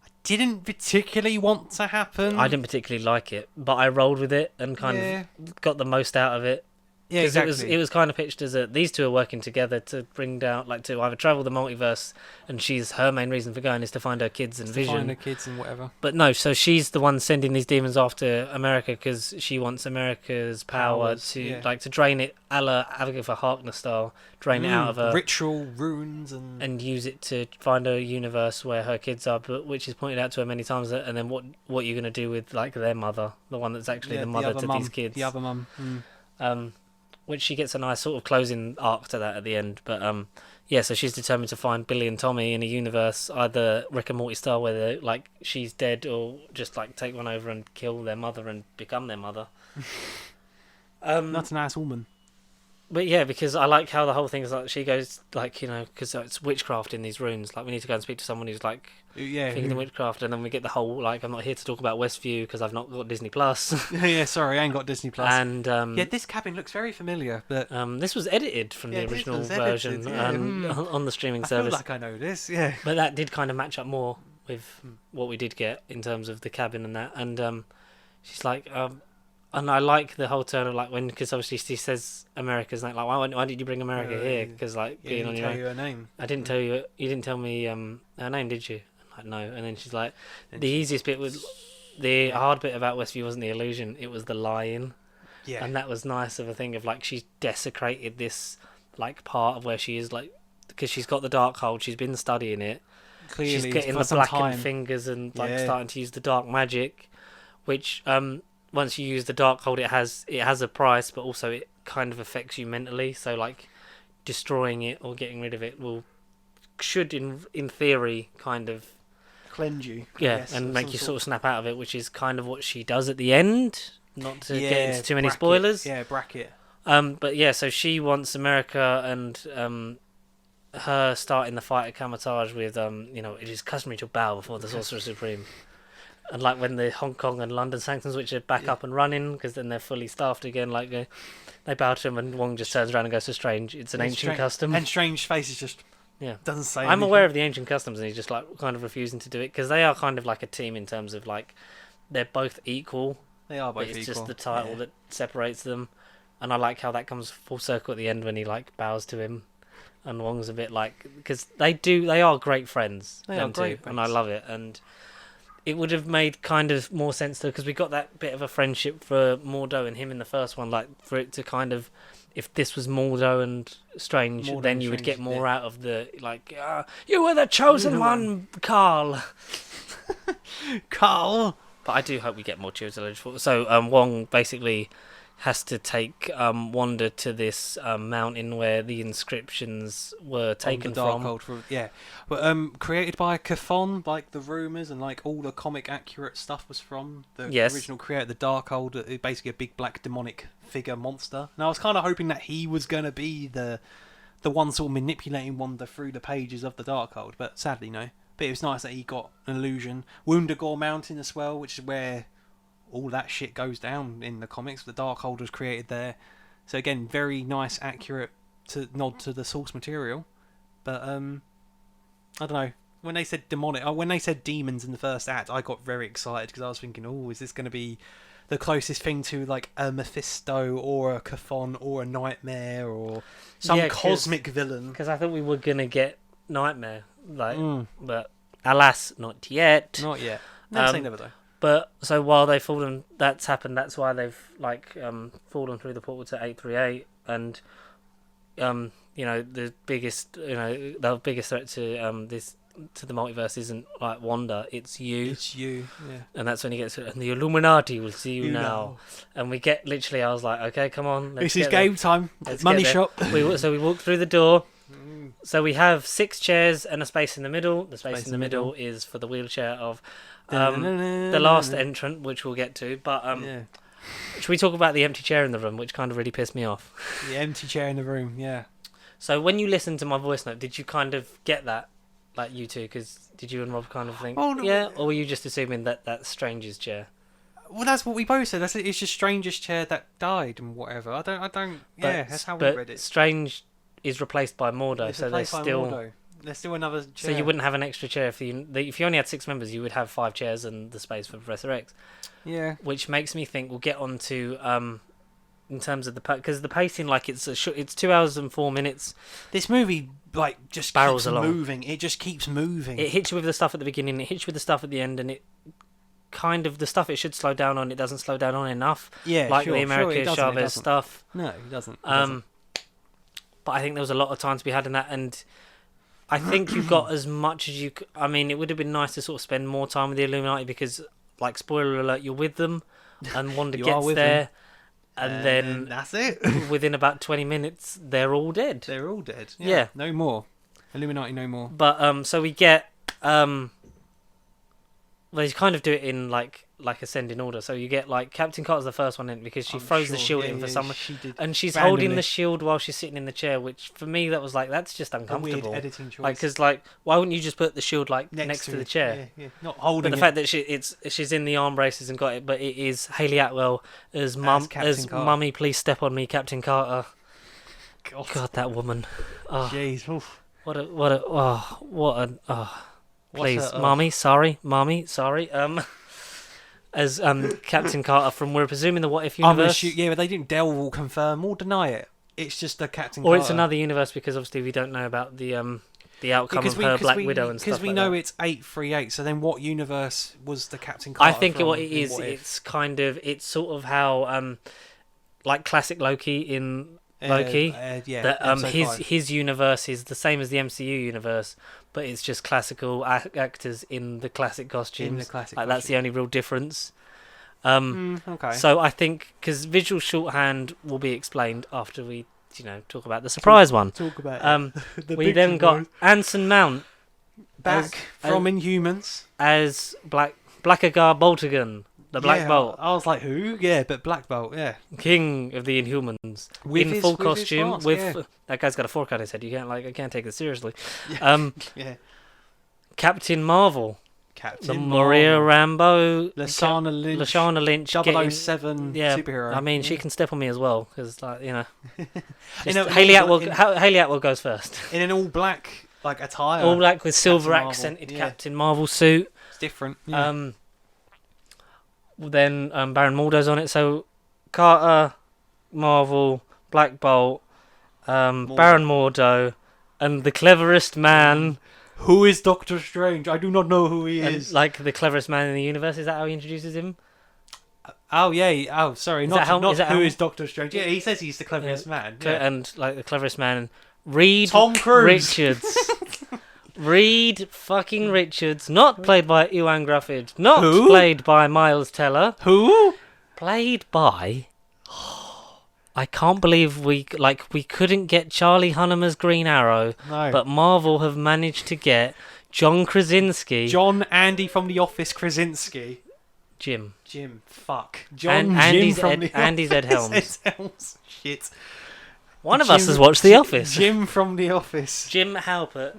I didn't particularly want to happen. I didn't particularly like it, but I rolled with it and kind of got the most out of it. Yeah, exactly. It was kind of pitched as these two are working together to bring down, like, to either travel the multiverse, and her main reason for going is to find her kids and Vision. Find her kids and whatever. But no, so she's the one sending these demons after America because she wants America's power to drain it, a la Agatha Harkness style, drain it out of her ritual runes and use it to find a universe where her kids are, but which is pointed out to her many times. And then what you're going to do with like their mother, the one that's actually the mother to these kids, the other mum. Which she gets a nice sort of closing arc to that at the end. But so she's determined to find Billy and Tommy in a universe, either Rick and Morty style, where like she's dead, or just like take one over and kill their mother and become their mother. That's a nice woman. But yeah, because I like how the whole thing is like she goes like, because it's witchcraft in these runes. Like we need to go and speak to someone who's like thinking witchcraft, and then we get the whole like, I'm not here to talk about Westview because I've not got Disney Plus. Yeah, sorry, I ain't got Disney Plus. And this cabin looks very familiar, but this was edited from the original version on the streaming service. I feel like I know this, yeah. But that did kind of match up more with what we did get in terms of the cabin and that. And she's like, and I like the whole turn of like because obviously she says America's name, like why did you bring America here? Because like being on your own. Tell you her name. I didn't tell you. You didn't tell me her name, did you? I'm like, no. And then she's like, the easiest bit was the hard bit about Westview wasn't the illusion; it was the lying. Yeah. And that was nice of a thing of like she's desecrated this like part of where she is, like, because she's got the dark hold. She's been studying it. Clearly, she's getting the blackened fingers and like starting to use the dark magic, which once you use the dark hold, it has a price, but also it kind of affects you mentally. So like destroying it or getting rid of it should in theory kind of cleanse you. Yeah, and make you sort of snap out of it, which is kind of what she does at the end. Not to get into too many spoilers. Yeah, bracket. But yeah, so she wants America and her starting the fight at Kamatage with it is customary to bow before the Sorcerer Supreme. And like when the Hong Kong and London sanctions, which are back up and running, because then they're fully staffed again, like they bow to him, and Wong just turns around and goes to Strange. It's an ancient custom. And Strange's face is just doesn't say. I'm aware of the ancient customs, and he's just like kind of refusing to do it because they are kind of like a team in terms of like they're both equal. They are both equal. It's just the title that separates them, and I like how that comes full circle at the end when he like bows to him. and Wong's a bit like, because they are great friends. They them are great two, and I mates. love it. And it would have made kind of more sense though, because we got that bit of a friendship for Mordo and him in the first one. Like for it to kind of, if this was Mordo and Strange, Mordo then and you would Strange, get more out of the like. You were the chosen one, Carl. Carl. But I do hope we get more Cheers. So Wong basically has to take Wanda to this mountain where the inscriptions were taken the Darkhold yeah, but created by Cafon, like the rumors and like all the comic accurate stuff was from the original creator, the Darkhold, basically a big black demonic figure monster. And I was kind of hoping that he was going to be the one sort of manipulating Wanda through the pages of the Darkhold, but sadly no. But it was nice that he got an illusion. Woundagore Mountain as well, which is where all that shit goes down in the comics. The Darkhold was created there. So again, very nice, accurate nod to the source material. But I don't know. When they said demonic, when they said demons in the first act, I got very excited because I was thinking, oh, is this going to be the closest thing to like a Mephisto or a Cafon or a Nightmare or some cosmic villain? Because I thought we were gonna get Nightmare, but alas, not yet. Not yet. Never say never though. But so while they've fallen, that's happened. That's why they've fallen through the portal to 838, and the biggest threat to to the multiverse isn't like Wanda, it's you. It's you, yeah. And that's when he gets, and the Illuminati will see you now. And we get literally, I was like, okay, come on. This is game time. Money shop. So we walk through the door. So we have 6 chairs and a space in the middle. The space in the middle is for the wheelchair of the last entrant, which we'll get to. But should we talk about the empty chair in the room, which kind of really pissed me off? The empty chair in the room, yeah. So when you listened to my voice note, did you kind of get that? Like you two, because did you and Rob kind of think, or were you just assuming that that's Strange's chair? Well, that's what we both said. It's just Strange's chair that died and whatever. I don't. Yeah, that's how we read it. Strange is replaced by Mordo, so there's still another chair. So you wouldn't have an extra chair if you only had 6 members. You would have 5 chairs and the space for Professor X. Yeah. Which makes me think we'll get on to in terms of because the pacing, like it's 2 hours and 4 minutes. This movie like just barrels keeps along. moving. It just keeps moving. It hits you with the stuff at the beginning. It hits you with the stuff at the end, and it kind of the stuff it should slow down on. It doesn't slow down on enough. Yeah, like the America Chavez stuff. No, it doesn't. But I think there was a lot of time to be had in that, and I think you got as much as you. I mean, it would have been nice to sort of spend more time with the Illuminati because, like, spoiler alert, you're with them, and Wanda gets there. And then that's it. Within about 20 minutes, they're all dead. They're all dead. Yeah. No more. Illuminati, no more. But so we get they kind of do it in like ascending order. So you get like Captain Carter's the first one in because she throws the shield in for someone, and she's holding the shield while she's sitting in the chair. Which for me that was like that's just uncomfortable. A weird editing choice. Like because like why wouldn't you just put the shield like next to the chair? Yeah. Not holding. But the fact that she's in the arm braces and got it, but it is Hayley Atwell as Mummy. Please step on me, Captain Carter. God, that woman. Oh, jeez. Please, Mommy, sorry. As Captain Carter from we're presuming the What If universe. But they didn't delve or confirm or deny it. It's just the Captain Carter. Or it's another universe because obviously we don't know about the outcome of her Black Widow and stuff like that. Because we know it's 838, so then what universe was the Captain Carter I think from what it is, it's sort of how like classic Loki in Loki. That his universe is the same as the MCU universe, but it's just classical actors in the classic costumes. That's the only real difference. Okay. So I think because visual shorthand will be explained after we, talk about the surprise one. Talk about it. We then got Anson Mount back from Inhumans as Blackagar Boltigan. The Black Bolt. I was like, who? Yeah, but Black Bolt, yeah. King of the Inhumans. In full costume. That guy's got a fork on his head. I can't take this seriously. Yeah. Captain Marvel. Maria Rambeau. Lashana Lynch. 007 superhero. I mean, she can step on me as well. Because, Hayley Atwell goes first. In an all black, attire. All black with silver accented Captain Marvel suit. It's different. Yeah. Then Baron Mordo's on it. So Carter, Marvel, Black Bolt, Baron Mordo, and the cleverest man, Who is Doctor Strange? I do not know who he and is. like the cleverest man in the universe. Is that how he introduces him? Oh yeah. Oh, sorry. Is Not that how- not is that who how- is Doctor Strange. Yeah, he says he's the cleverest man. Yeah. And like the cleverest man, Reed Tom Cruise. Richards. Reed fucking Richards, not played by Ewan Grufford, not Who? played by Miles Teller, Who? played by. I can't believe we couldn't get Charlie Hunnam Green Arrow, No. but Marvel have managed to get John Krasinski, John Andy from The Office Krasinski. Jim, Fuck. John and Jim from The Andy's Ed Office. Helms. Ed Helms. Shit. One of us has watched The Office. Jim from The Office Jim Halpert.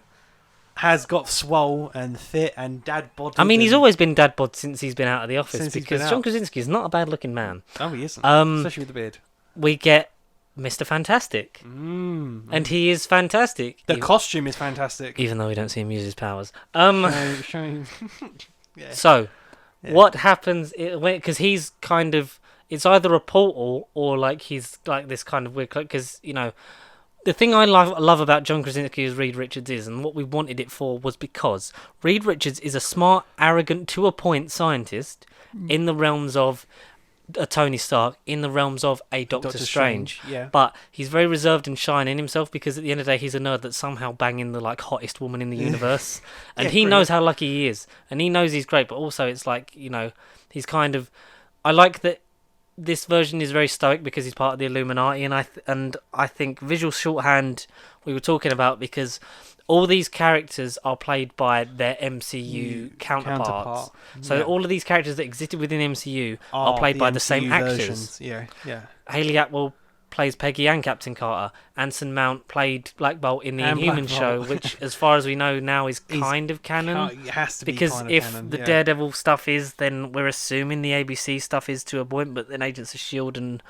has got swole and fit and dad bod. I mean, he's always been dad bod since he's been out of The Office, Since he's because been John out. Krasinski is not a bad looking man. Oh, he isn't. Um, Especially with the beard. We get Mr. Fantastic, and he is fantastic. The costume is fantastic. Even though we don't see him use his powers. Showing. Yeah. So, Yeah. what happens? Because he's kind of, it's either a portal or like he's like this kind of weird. Because the thing I love about John Krasinski as Reed Richards is, and what we wanted it for, was because Reed Richards is a smart, arrogant, to a point scientist in the realms of a Tony Stark, in the realms of a Doctor Strange. Yeah. But he's very reserved and shy in himself, because at the end of the day he's a nerd that's somehow banging the like hottest woman in the universe. And Yeah, he pretty knows how lucky he is. And he knows he's great, but also it's like, he's kind of, I like that this version is very stoic because he's part of the Illuminati, and I think visual shorthand we were talking about, because all these characters are played by their MCU counterparts. So Yeah. all of these characters that existed within MCU are played by the same MCU actors. versions. Yeah. Haley Atwell plays Peggy and Captain Carter. Anson Mount played Black Bolt in the And Inhuman Black show, Bolt. which, as far as we know now, is kind of canon. It has to be Because kind of if canon, the yeah. Daredevil stuff is, then we're assuming the ABC stuff is to a point, but then Agents of S.H.I.E.L.D. and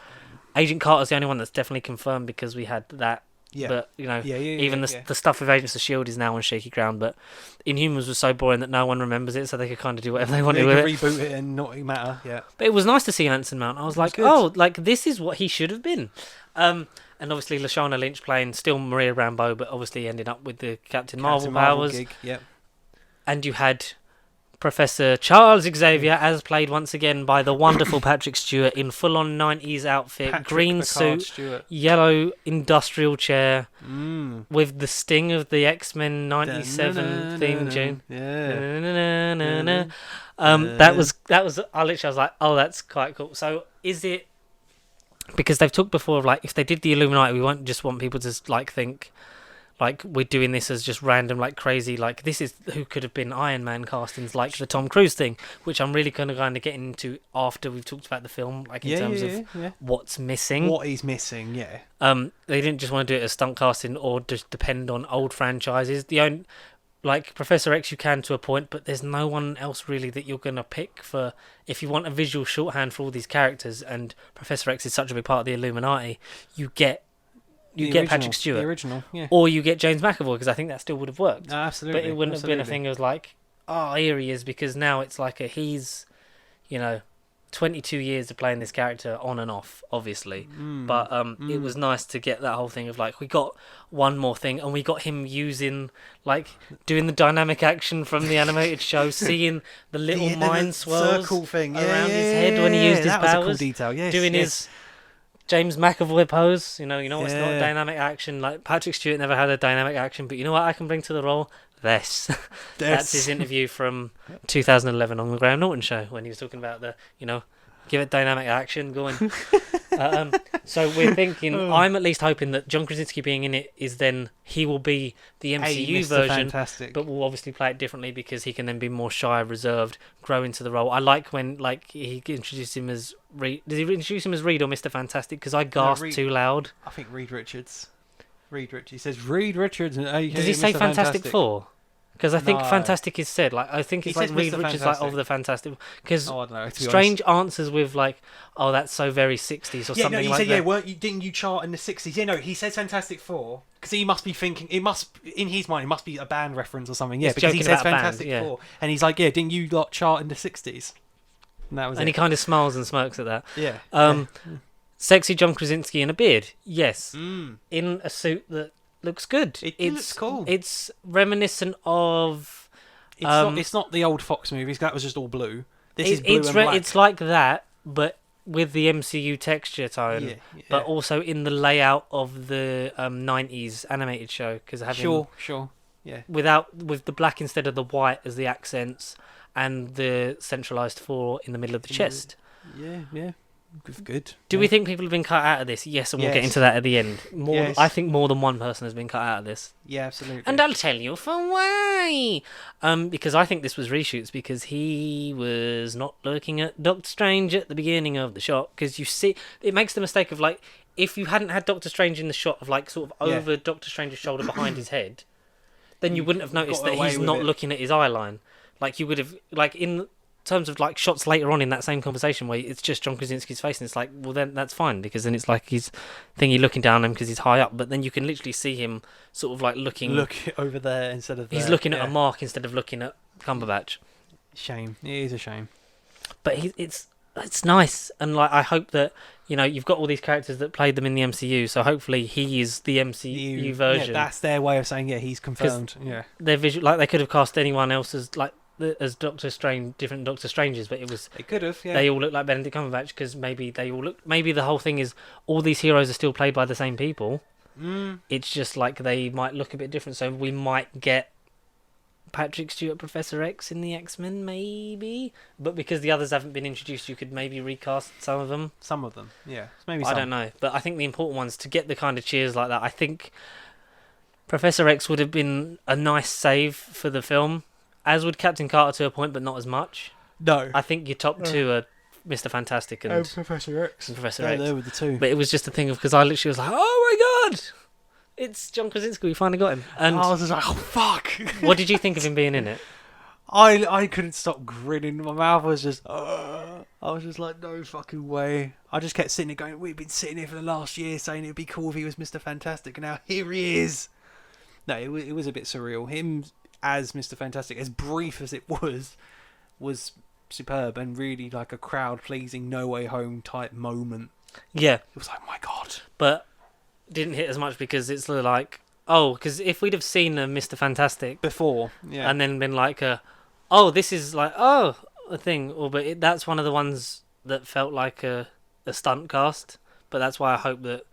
Agent Carter's the only one that's definitely confirmed, because we had that. Yeah. But, even yeah. the stuff with Agents of S.H.I.E.L.D. is now on shaky ground, but Inhumans was so boring that no one remembers it, so they could kind of do whatever they wanted with They it. could reboot it and not matter. Yeah. But it was nice to see Anson Mount. I was like, good. oh, like this is what he should have been. And obviously Lashana Lynch playing still Maria Rambeau, but obviously ended up with the Captain Marvel powers. gig. Yep. And you had Professor Charles Xavier, as played once again by the wonderful Patrick Stewart, in full-on 90s outfit, Patrick green Picard suit, Stewart. yellow industrial chair, Mm. with the sting of the X-Men 97 theme tune. Yeah. That was I was like, oh, that's quite cool. So is it, because they've talked before of like, if they did the Illuminati, we won't just want people to like think like we're doing this as just random, like crazy, like this is who could have been Iron Man castings, like the Tom Cruise thing, which I'm really kind of getting into after we've talked about the film, like in terms of what's missing. What he's missing, yeah. They didn't just want to do it as stunt casting or just depend on old franchises. The only, like Professor X, you can to a point, but there's no one else really that you're gonna pick for if you want a visual shorthand for all these characters. And Professor X is such a big part of the Illuminati. You get Patrick Stewart, the original, yeah. or you get James McAvoy, because I think that still would have worked. Absolutely, But it wouldn't have been a thing of like, oh, here he is, because now it's like he's, 22 years of playing this character on and off, obviously. But it was nice to get that whole thing of like, we got one more thing, and we got him doing the dynamic action from the animated show, seeing the little mind swirls circle thing around his head when he used his that was powers. a cool detail. Yes, doing his James McAvoy pose, it's not Yeah. dynamic action. Like Patrick Stewart never had a dynamic action, but you know what I can bring to the role? This. That's his interview from 2011 on the Graham Norton show, when he was talking about the, give it dynamic action going. So we're thinking, I'm at least hoping that John Krasinski being in it is then he will be the MCU Mr. version, Fantastic. but we'll obviously play it differently because he can then be more shy, reserved, grow into the role. I like when he introduced him as Reed. Did he introduce him as Reed or Mr. Fantastic? Because I gasped Reed. too loud. I think Reed Richards. He says Reed Richards. Does he say Mr. Fantastic Four? Because I think No. Fantastic is said. I think it's He like says Reed Mr. Richards, Fantastic. of the Fantastic. Because Oh, I don't know. To be Strange answers with oh, that's so very 60s or honest. something You like said, that. didn't you chart in the 60s? Yeah, no, he said Fantastic Four because he must be thinking in his mind it must be a band reference or something. Yeah, He's because he joking says about a band, Fantastic yeah. Four, and he's like, yeah, didn't you chart in the 60s? And that was And it. he kind of smiles and smirks at that. Yeah. Sexy John Krasinski in a beard, yes. Mm. In a suit that looks good. It looks cool. It's reminiscent of. It's not the old Fox movies. That was just all blue. This is blue and black. It's like that, but with the MCU texture tone, yeah. but also in the layout of the 90s animated show, because having Sure. Yeah. with the black instead of the white as the accents, and the centralized 4 in the middle of the chest. Yeah. Good. Do we think people have been cut out of this? Yes, and we'll get into that at the end. I think more than one person has been cut out of this. Yeah, absolutely. And I'll tell you for why. Because I think this was reshoots, because he was not looking at Doctor Strange at the beginning of the shot. Because you see, it makes the mistake of, like, if you hadn't had Doctor Strange in the shot of, like, sort of over Doctor Strange's shoulder behind his head, then you wouldn't have noticed that he's not looking at his eye line. Like, you would have, like, in terms of, like, shots later on in that same conversation where it's just John Krasinski's face, and it's like, well, then that's fine, because then it's like he's looking down at him because he's high up, but then you can literally see him sort of, like, look over there instead of there. He's looking at a mark instead of looking at Cumberbatch. Shame. It is a shame. But it's nice, and, like, I hope that, you know, you've got all these characters that played them in the MCU, so hopefully he is the MCU version. Yeah, that's their way of saying, he's confirmed. Yeah. They're like, they could have cast anyone else as, like, as Doctor Strange, different Doctor Stranges, but they could have. Yeah. They all look like Benedict Cumberbatch, because maybe the whole thing is all these heroes are still played by the same people. It's just like they might look a bit different, so we might get Patrick Stewart, Professor X in the X-Men, maybe. But because the others haven't been introduced, you could maybe recast some of them. Some of them, yeah. Maybe I don't know, but I think the important ones to get the kind of cheers like that. I think Professor X would have been a nice save for the film. As would Captain Carter to a point, but not as much. No. I think your top two are Mr. Fantastic and Professor X. Professor X. They were the two. But it was just a thing of, because I literally was like, oh my god! It's John Krasinski, we finally got him. And I was just like, oh fuck! What did you think of him being in it? I couldn't stop grinning. My mouth was just... I was just like, no fucking way. I just kept sitting there going, we've been sitting here for the last year saying it'd be cool if he was Mr. Fantastic, and now here he is. No, it was a bit surreal. Him as Mr. Fantastic, as brief as it was superb, and really like a crowd-pleasing No Way Home type moment. Yeah. It was like, oh my god. But didn't hit as much because it's like, because if we'd have seen a Mr. Fantastic before, and then been like this is like, a thing, but that's one of the ones that felt like a stunt cast, but that's why I hope that,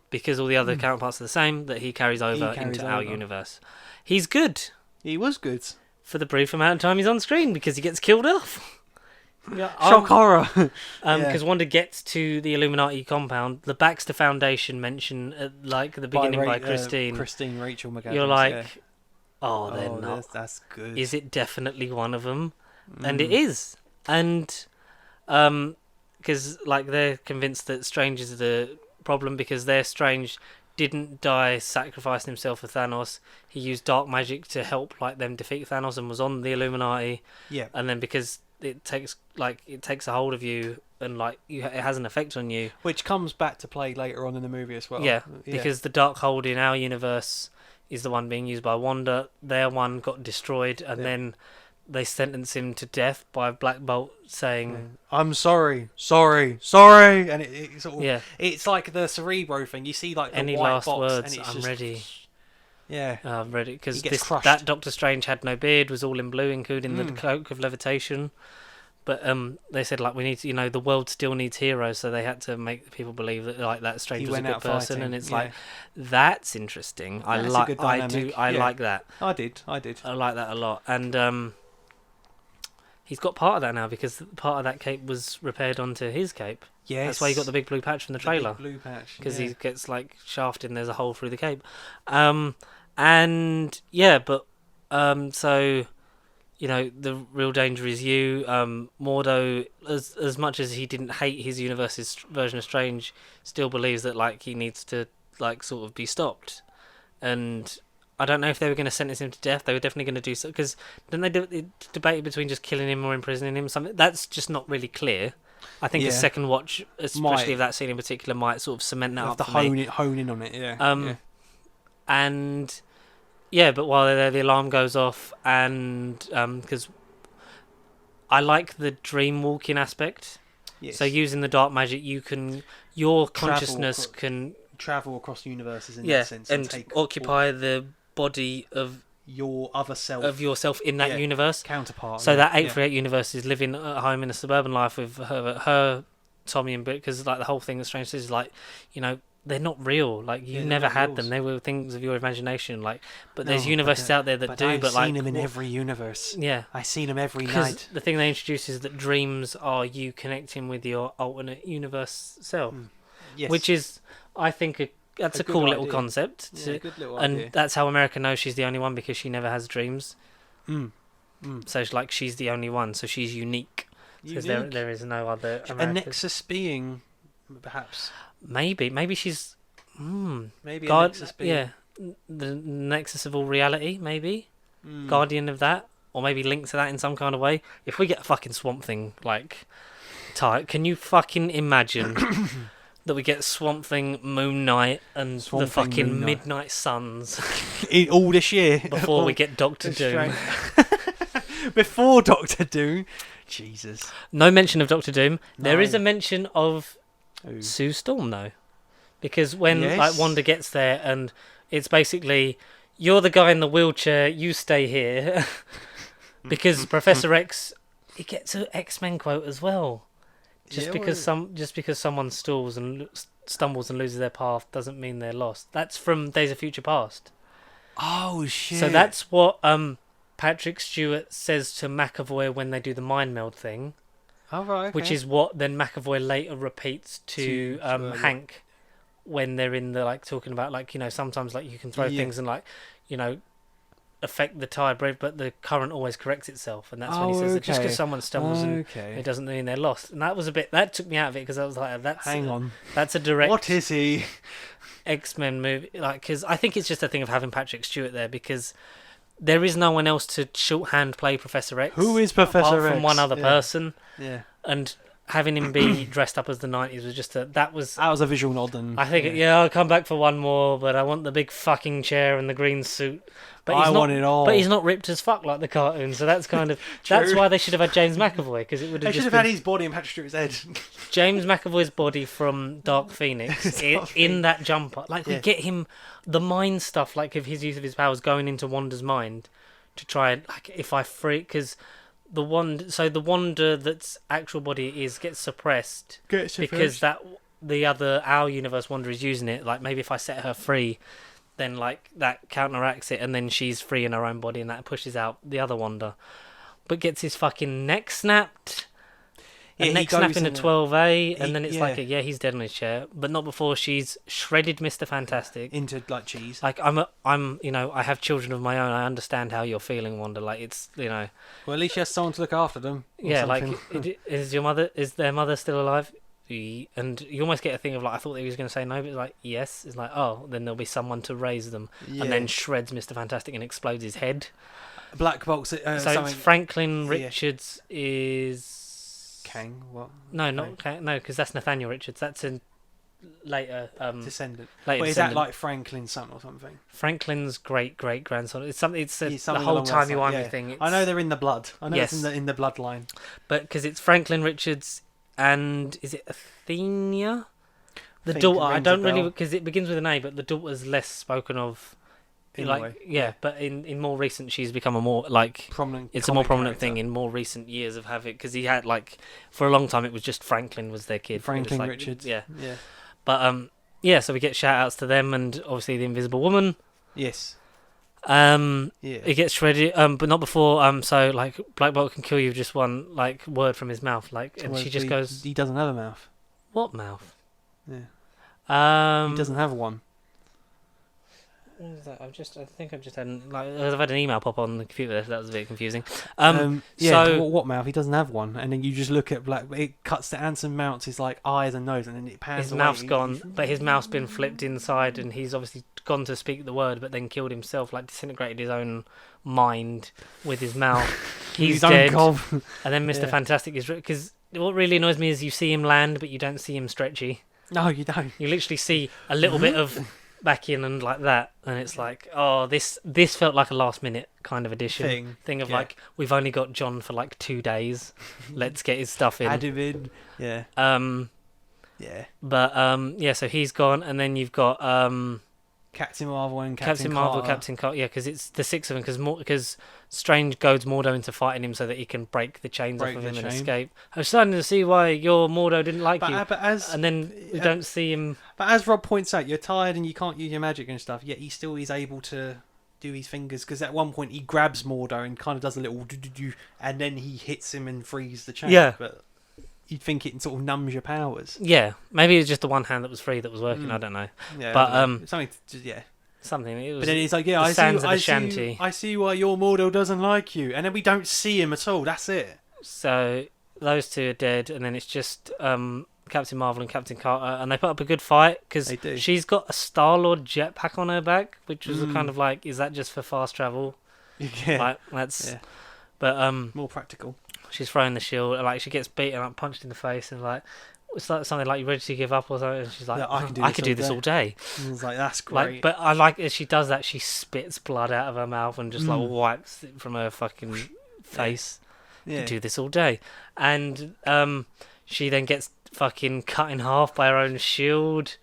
because all the other counterparts are the same, that he carries over into our universe. He's good. He was good. For the brief amount of time he's on screen, because he gets killed off. Shock horror. Because Wanda gets to the Illuminati compound, the Baxter Foundation mention at, like, the beginning by Christine. Christine Rachel McAdams. You're like, they're not. That's good. Is it definitely one of them? And it is. And because, like, they're convinced that Strange is the problem, because their Strange didn't die sacrificing himself for Thanos. He used dark magic to help, like, them defeat Thanos, and was on the Illuminati. Yeah. And then because it takes a hold of you, and, like, it has an effect on you, which comes back to play later on in the movie as well. Yeah. Because the dark hold in our universe is the one being used by Wanda. Their one got destroyed, and then they sentenced him to death by Black Bolt saying, I'm sorry, and it sort of, it's like the Cerebro thing. You see, like, the any white last box, words, and it's I'm just, ready. Yeah, I'm ready, because that Doctor Strange had no beard, was all in blue, including the cloak of levitation. But they said, like, we need to, the world still needs heroes, so they had to make people believe that, like, that Strange was a good person, fighting, and it's like, that's interesting. I like that. I did. I like that a lot, and he's got part of that now, because part of that cape was repaired onto his cape. Yes. That's why he got the big blue patch from the trailer. Big blue patch. Because he gets, like, shafted and there's a hole through the cape. So, the real danger is you. Mordo, as much as he didn't hate his universe's version of Strange, still believes that, like, he needs to, like, sort of be stopped. And I don't know if they were going to sentence him to death. They were definitely going to do so, because then they debate between just killing him or imprisoning him. Something that's just not really clear. I think a second watch, especially of that scene in particular, might sort of cement that up. To hone in on it. And but while they're there, the alarm goes off, and because I like the dream walking aspect. Yes. So using the dark magic, your consciousness can travel across universes in Yeah, that sense and take occupy the body of your other self yourself in that universe. counterpart. So that 838 universe is living at home in a suburban life with her Tommy and Britt, because like the whole thing that's strange is like, you know, they're not real. Like you never had them. They were things of your imagination. Like, but there's universes out there that do. But I've seen like, them in every universe. Yeah, I seen them every because night. the thing they introduce is that dreams are you connecting with your alternate universe self, Yes. which is, I think, that's a cool little idea. concept. Yeah, good little and idea. that's how America knows she's the only one, because she never has dreams. So like she's the only one, so she's unique. Because there is no other Americas. A nexus being, perhaps. Maybe she's Maybe God. a nexus being. Yeah, the nexus of all reality. Maybe guardian of that, or maybe linked to that in some kind of way. If we get a fucking Swamp Thing like type, can you fucking imagine that we get Swamp Thing, Moon Knight, and Swamp the Thing, fucking Moon Knight. Midnight Suns All this year before we get Doctor Doom? Before Doctor Doom. Jesus. No mention of Doctor Doom. No. There is a mention of Ooh. Sue Storm though, because when like Wanda gets there, and it's basically, you're the guy in the wheelchair, you stay here, because Professor X, he gets an X-Men quote as well. Just because someone stumbles and loses their path doesn't mean they're lost. That's from Days of Future Past. Oh shit. So that's what Patrick Stewart says to McAvoy when they do the mind meld thing. Oh, right, okay. Which is what then McAvoy later repeats to Hank when they're in the, like, talking about, like, you know, sometimes, like, you can throw things and, like, you know, affect the tire, but the current always corrects itself. And that's when he says that just because someone stumbles and it doesn't mean they're lost. And that was a bit, that took me out of it, because I was like, that's a direct what is he X-Men movie, like, because I think it's just a thing of having Patrick Stewart there, because there is no one else to shorthand play Professor X. Who is Professor apart X? from one other person. Yeah. And having him be dressed up as the 90s was just that was a visual nod. And I think I'll come back for one more, but I want the big fucking chair and the green suit. But I want it all. But he's not ripped as fuck like the cartoon, so that's kind of that's why they should have had James McAvoy, because it would have. They should have had his body and Patrick Stewart's head. James McAvoy's body from Dark Phoenix in that jumper. Like we get him the mind stuff, like of his use of his powers going into Wanda's mind to try and, like, if I freak, because the Wanda that's actual body gets suppressed because our universe Wanda is using it. Like maybe if I set her free, then like that counteracts it, and then she's free in her own body, and that pushes out the other Wanda. But gets his fucking neck snapped. A neck snap in a 12A, and then it's like he's dead on his chair, but not before she's shredded Mr. Fantastic into like cheese. Like I'm you know, I have children of my own. I understand how you're feeling, Wanda. Like it's, you know. Well, at least she has someone to look after them. Yeah, like is their mother still alive? And you almost get a thing of like, I thought he was going to say no, but it's like yes. It's like, oh, then there'll be someone to raise them, and then shreds Mr. Fantastic and explodes his head. Black Box. So it's Franklin Richards is. Kang? What? No, not Kang. No, because that's Nathaniel Richards. That's a later descendant. Later is that like Franklin's son or something? Franklin's great grandson. It's something. It's the something whole timey-wimey thing. I know they're in the blood. I know it's in the bloodline. But because it's Franklin Richards and is it Athenia? The daughter. I don't really, because it begins with an A, but the daughter's less spoken of. But in more recent, she's become a more like prominent. It's a more prominent thing in more recent years of having, because he had like for a long time it was just Franklin was their kid. Franklin like, Richards. Yeah. But so we get shout outs to them, and obviously the Invisible Woman. Yes. It gets shredded, but not before. So like Black Bolt can kill you with just one like word from his mouth, like, and she just goes. He doesn't have a mouth. What mouth? Yeah. He doesn't have one. What is that? I think I've just had I've had an email pop on the computer. That was a bit confusing. So what mouth? He doesn't have one, and then you just look at it cuts to Anson Mount's his like eyes and nose, and then it pans. His mouth's gone, but his mouth's been flipped inside, and he's obviously gone to speak the word, but then killed himself, like disintegrated his own mind with his mouth. He's dead, and then Mr. Fantastic is, because what really annoys me is you see him land, but you don't see him stretchy. No, you don't. You literally see a little bit of back in and like that, and it's like, oh, this felt like a last minute kind of addition thing of like, we've only got John for like 2 days, let's get his stuff in. Add him in. Yeah. But yeah, so he's gone, and then you've got Captain Marvel and Captain Marvel, Captain Carter. Yeah, because it's the six of them. Because Strange goads Mordo into fighting him so that he can break the chains off of him and escape. I'm starting to see why your Mordo didn't like you. And then we don't see him. But as Rob points out, you're tired and you can't use your magic and stuff. Yet he still is able to do his fingers, because at one point he grabs Mordo and kind of does a little do, and then he hits him and frees the chain. Yeah. But you'd think it sort of numbs your powers. Yeah, maybe it was just the one hand that was free that was working. I don't know. Yeah, but something. It was. But then it's like, yeah, I see why your Mordo doesn't like you, and then we don't see him at all. That's it. So those two are dead, and then it's just Captain Marvel and Captain Carter, and they put up a good fight because she's got a Star-Lord jetpack on her back, which was kind of like, is that just for fast travel? Yeah, like that's. Yeah. But more practical. She's throwing the shield, and like she gets beaten up, punched in the face, and like it's like something like, you ready to give up or something? And she's like, I could do this all day. And I was like, that's great. Like, but I like as she does that, she spits blood out of her mouth and just like wipes it from her fucking face. Yeah. Do this all day, and she then gets fucking cut in half by her own shield,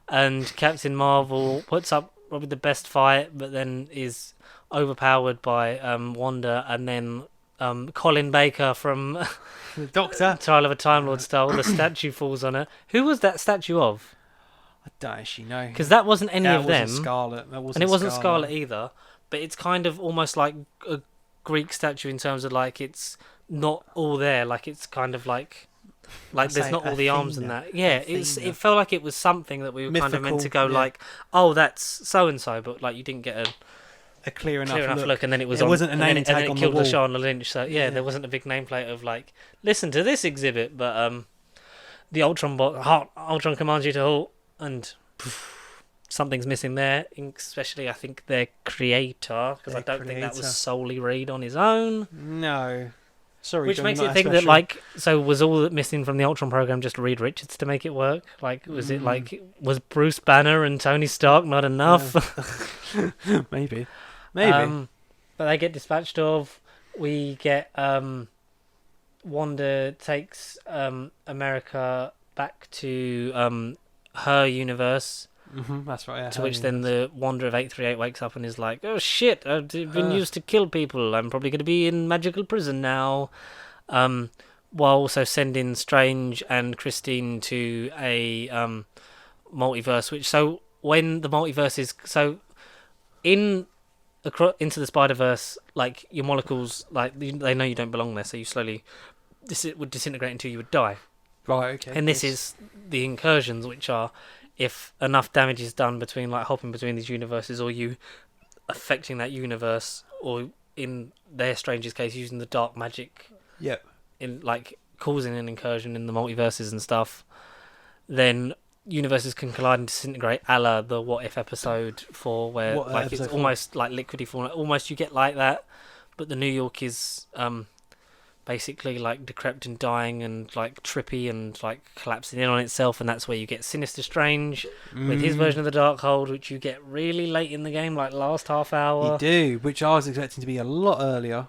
and Captain Marvel puts up probably the best fight, but then is overpowered by Wanda, and then Colin Baker from the Doctor Trial of a Time Lord style. The statue falls on her. Who was that statue of? I don't actually know, because that wasn't any of them. Scarlet. And it wasn't Scarlet either. But it's kind of almost like a Greek statue in terms of like it's not all there. Like it's kind of like there's not all the arms and that. Yeah, it felt like it was something that we were kind of meant to go like, oh, that's so and so, but like you didn't get a clear enough look, and then it wasn't a name tag on the wall. Killed Lashana Lynch, so yeah, there wasn't a big nameplate of like, listen to this exhibit, but the Ultron commands you to halt, and something's missing there, especially I think their creator, because I don't think that was solely Reed on his own. No, sorry, which makes it think that like, so was all that missing from the Ultron program just Reed Richards to make it work? Like, was it like, was Bruce Banner and Tony Stark not enough? Maybe. But they get dispatched of. We get Wanda takes America back to her universe. That's right. Yeah, to which then the Wanda of 838 wakes up and is like, "Oh shit! I've been used to kill people. I'm probably going to be in magical prison now." While also sending Strange and Christine to a multiverse. Which when the multiverse is into the Spider-Verse, like your molecules, like they know you don't belong there, so you slowly would disintegrate until you would die. Right. Okay. And this is the incursions, which are if enough damage is done between like hopping between these universes, or you affecting that universe, or in their Strange's case using the dark magic. Yep. In like causing an incursion in the multiverses and stuff, then universes can collide and disintegrate, a la the What If episode 4, where it's almost like liquidy form. Almost you get like that, but the New York is basically like decrepit and dying and like trippy and like collapsing in on itself, and that's where you get Sinister Strange with his version of the Darkhold, which you get really late in the game, like last half hour. You do, which I was expecting to be a lot earlier.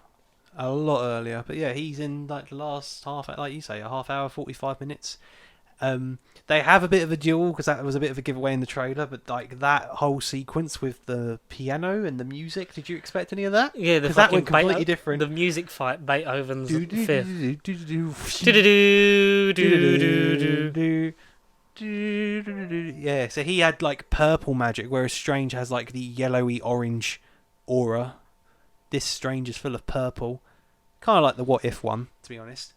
But yeah, he's in like the last half, like you say, a half hour, 45 minutes. They have a bit of a duel, because that was a bit of a giveaway in the trailer, but like that whole sequence with the piano and the music, did you expect any of that? Yeah, because that went completely different. The music fight, Beethoven's Fifth. Yeah, so he had like purple magic, whereas Strange has like the yellowy orange aura. This Strange is full of purple, kind of like the What If one, to be honest.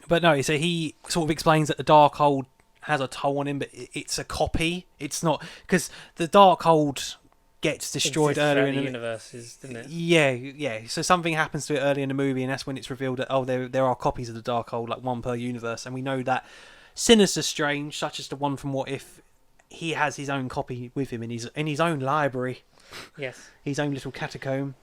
But no, so he sort of explains that the Darkhold has a toll on him, but it's a copy. It's not, because the Darkhold gets destroyed earlier in the universe, isn't it? Yeah. So something happens to it early in the movie, and that's when it's revealed that there are copies of the Darkhold, like one per universe, and we know that Sinister Strange, such as the one from What If, he has his own copy with him in his own library. Yes. His own little catacomb.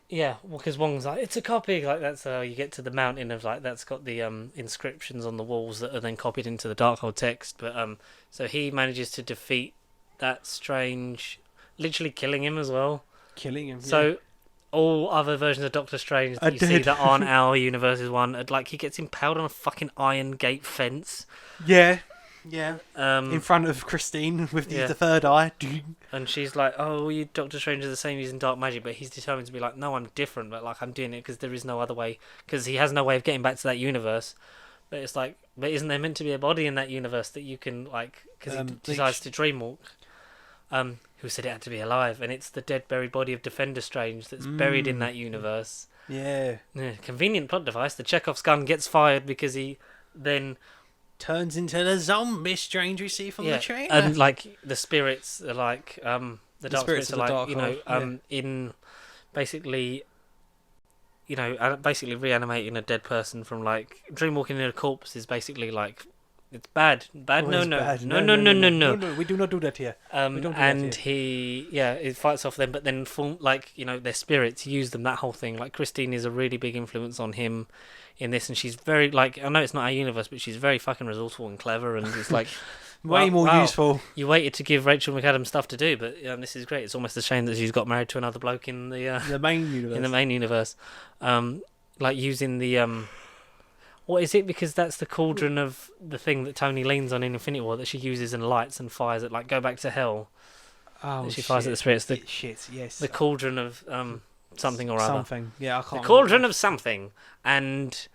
Yeah, well, because Wong's like, it's a copy. Like that's you get to the mountain of like that's got the inscriptions on the walls that are then copied into the Darkhold text. But so he manages to defeat that Strange, literally killing him as well. Killing him. So all other versions of Doctor Strange I that you see did. that aren't our universe's one, like he gets impaled on a fucking iron gate fence. Yeah. Yeah. In Um, front of Christine with Yeah. the third eye. and she's like, "Oh, you Doctor Strange are the same using dark magic," but he's determined to be like, "No, I'm different, but like I'm doing it because there is no other way, because he has no way of getting back to that universe." But it's like, but isn't there meant to be a body in that universe that you can like? Because he decides to dreamwalk. Who said it had to be alive? And it's the dead, buried body of Defender Strange that's buried in that universe. Yeah. Yeah, convenient plot device. The Chekhov's gun gets fired because he then Turns into the zombie Strange we see from the trailer. and like the spirits are like the dark spirits are of the like, you know, Darkhold, in basically, you know, basically reanimating a dead person from like dreamwalking in a corpse is basically like, it's bad. Oh, No, it's no, bad. no, no, no, no, no. No, we do not do that here. We don't do that And here. it fights off them, but then like, you know, their spirits use them, that whole thing. Like Christine is a really big influence on him in this, and she's very, like, I know it's not our universe, but she's very fucking resourceful and clever, and it's like Way more useful. You waited to give Rachel McAdams stuff to do, but this is great. It's almost a shame that she's got married to another bloke in the main universe. in the main universe. Like using the what is it? Because that's the cauldron of the thing that Tony leans on in Infinity War that she uses and lights and fires at, like, go back to hell. Oh, She fires at the spirits. Shit, yes. The cauldron of something or other. Something. Yeah, I can't. The cauldron of something, and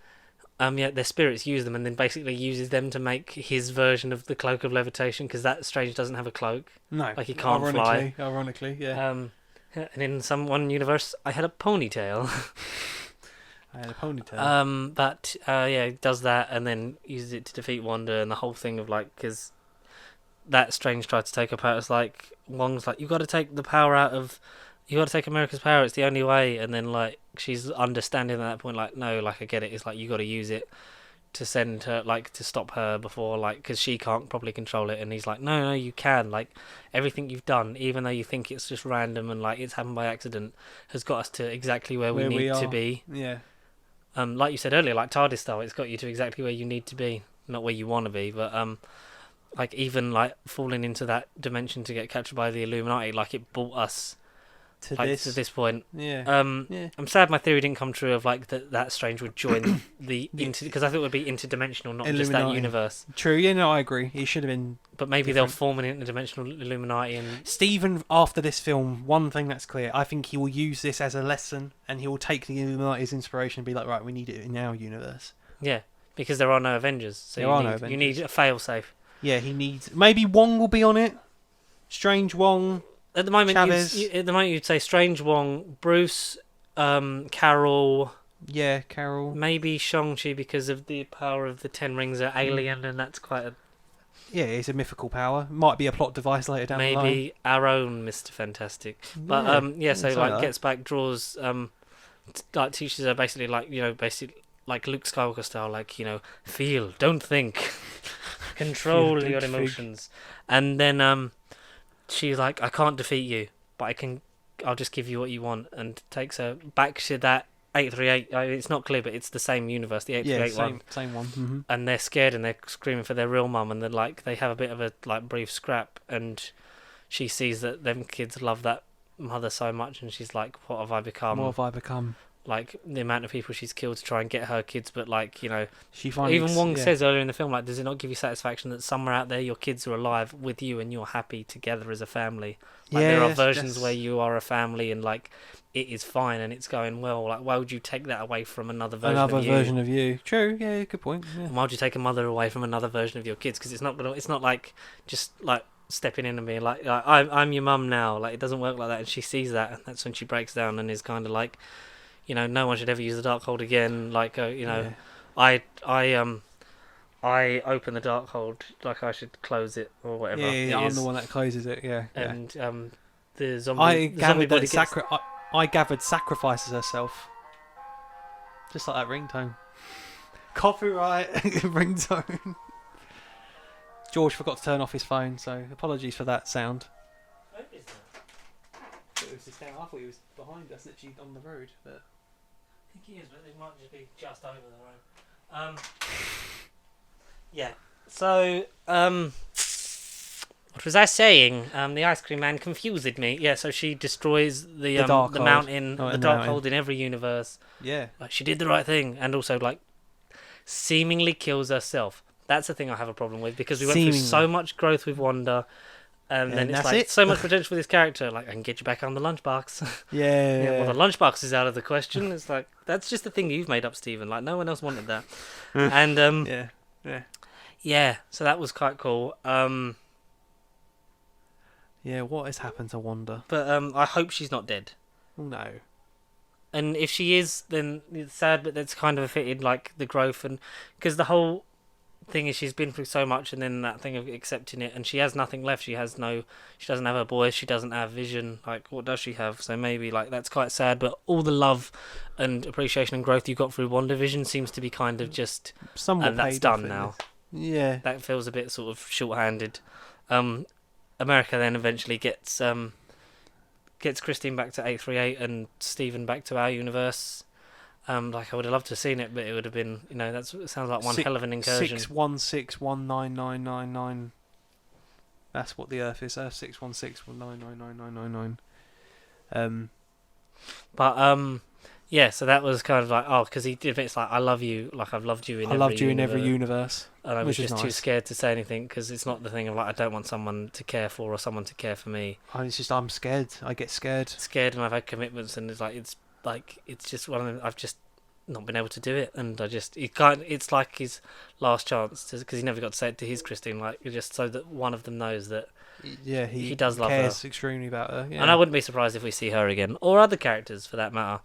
their spirits use them, and then basically uses them to make his version of the cloak of levitation, because that Strange doesn't have a cloak. No, like he can't fly. Ironically, yeah. And in one universe, I had a ponytail. I had a ponytail. But he does that, and then uses it to defeat Wanda, and the whole thing of like, because that Strange tried to take her power. It's like Wong's like, you got to take the power out of. You got to take America's power. It's the only way. And then like she's understanding at that point, like, no, like I get it. It's like you got to use it to send her, like, to stop her before, like, because she can't properly control it. And he's like, no, you can. Like everything you've done, even though you think it's just random and like it's happened by accident, has got us to exactly where we need to be. Yeah. Like you said earlier, like TARDIS style, it's got you to exactly where you need to be, not where you want to be. But like even like falling into that dimension to get captured by the Illuminati, like it brought us to to this point. Yeah. I'm sad my theory didn't come true of like that Strange would join the because I thought it would be interdimensional, not just that universe. True. Yeah. No, I agree. He should have been. But maybe they'll form an interdimensional Illuminati. And Stephen, after this film, one thing that's clear, I think he will use this as a lesson, and he will take the Illuminati's inspiration and be like, right, we need it in our universe. Yeah, because there are no Avengers, so you need a failsafe. Yeah, he needs. Maybe Wong will be on it. Strange Wong. At the moment, you'd say Strange Wong, Bruce, Carol. Yeah, Carol. Maybe Shang-Chi, because of the power of the Ten Rings are alien, and that's quite a. Yeah, it's a mythical power. Might be a plot device later down the line. Maybe our own Mr. Fantastic. But so like gets back, draws, like teaches her basically like like Luke Skywalker style, like, you know, feel, don't think, control your emotions, and then she's like, I can't defeat you, but I'll just give you what you want, and takes her back to that 838. It's not clear, but it's the same universe, the 838 one. Same one. Mm-hmm. And they're scared and they're screaming for their real mum, and they're like, they have a bit of a like brief scrap, and she sees that them kids love that mother so much, and she's like, what have I become? What have I become? Like the amount of people she's killed to try and get her kids, but like, you know, she finally, even Wong says earlier in the film, like, does it not give you satisfaction that somewhere out there your kids are alive with you and you're happy together as a family? Like, there are versions where you are a family and like it is fine and it's going well. Like, why would you take that away from another version of you? True. Yeah, good point. Yeah. And why would you take a mother away from another version of your kids? Because it's not like just like stepping in and being like I'm your mum now. Like, it doesn't work like that. And she sees that, and that's when she breaks down and is kind of like, you know, no one should ever use the Darkhold again. Like, you know, I open the Darkhold, like I should close it or whatever. Yeah, I'm the one that closes it. Yeah. And the zombie body I gathered sacrifices herself, just like that ringtone. Copyright ringtone. George forgot to turn off his phone, so apologies for that sound. What is that? It was just down. I thought he was behind us, literally on the road, but I think he is, but they might just be just over the road. Yeah. So, what What was I saying? The ice cream man confused me. Yeah, so she destroys the Darkhold. mountain, Oh, the in the mountain. Darkhold in every universe. Yeah. Like, she did the right thing, and also like seemingly kills herself. That's the thing I have a problem with, because we went through so much growth with Wanda, and then it's that's like it. so much potential for this character. Like, I can get you back on the lunchbox. Yeah. Well, the lunchbox is out of the question. It's like, that's just the thing you've made up, Stephen. Like, no one else wanted that. And Yeah. so that was quite cool. Yeah. What has happened to Wanda? But I hope she's not dead. No. And if she is, then it's sad, but that's kind of fitted, like, the growth. And because the whole thing is she's been through so much, and then that thing of accepting it, and she has nothing left. She doesn't have her boys, she doesn't have Vision. Like, what does she have? So maybe, like, that's quite sad. But all the love and appreciation and growth you got through WandaVision seems to be kind of just... Somewhat and that's paid done off now. Yeah. That feels a bit sort of short-handed. America then eventually gets Christine back to 838 and Stephen back to our universe. Like, I would have loved to have seen it, but it would have been, it sounds like one hell of an incursion. 616199999. That's what the Earth is. 61619999999. But yeah, so that was kind of like, because he did bits like, I love you, like I've loved you in every universe. And I was which is just too nice. scared to say anything, because it's not the thing of like, I don't want someone to care for or someone to care for me. It's just, I'm scared. I get scared. Scared, and I've had commitments, and it's just one of them. I've just not been able to do it, and it's like his last chance, because he never got to say it to his Christine, like, just so that one of them knows that Yeah, he does love cares her extremely about her. Yeah. And I wouldn't be surprised if we see her again, or other characters for that matter.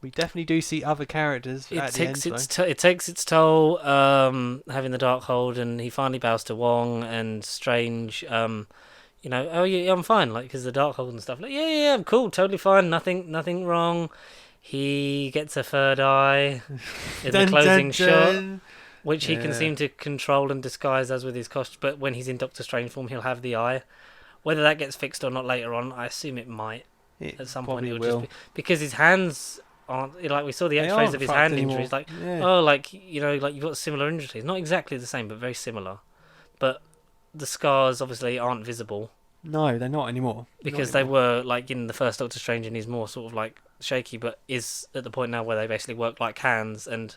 We definitely do see other characters at the end. It takes its toll, having the Darkhold, and he finally bows to Wong and Strange. Oh yeah, I'm fine, like, because the Darkhold and stuff. Like, yeah, I'm cool, totally fine, nothing wrong. He gets a third eye in the closing shot, which he can seem to control and disguise as with his costume. But when he's in Doctor Strange form, he'll have the eye. Whether that gets fixed or not later on, I assume it might. At some point, it will just be, because his hands aren't, like, we saw the X-rays of his hand injuries. Like, you've got similar injuries, not exactly the same, but very similar. But the scars obviously aren't visible. No, they're not anymore. Because they were, like, in the first Doctor Strange, and he's more sort of like shaky, but is at the point now where they basically work like hands. And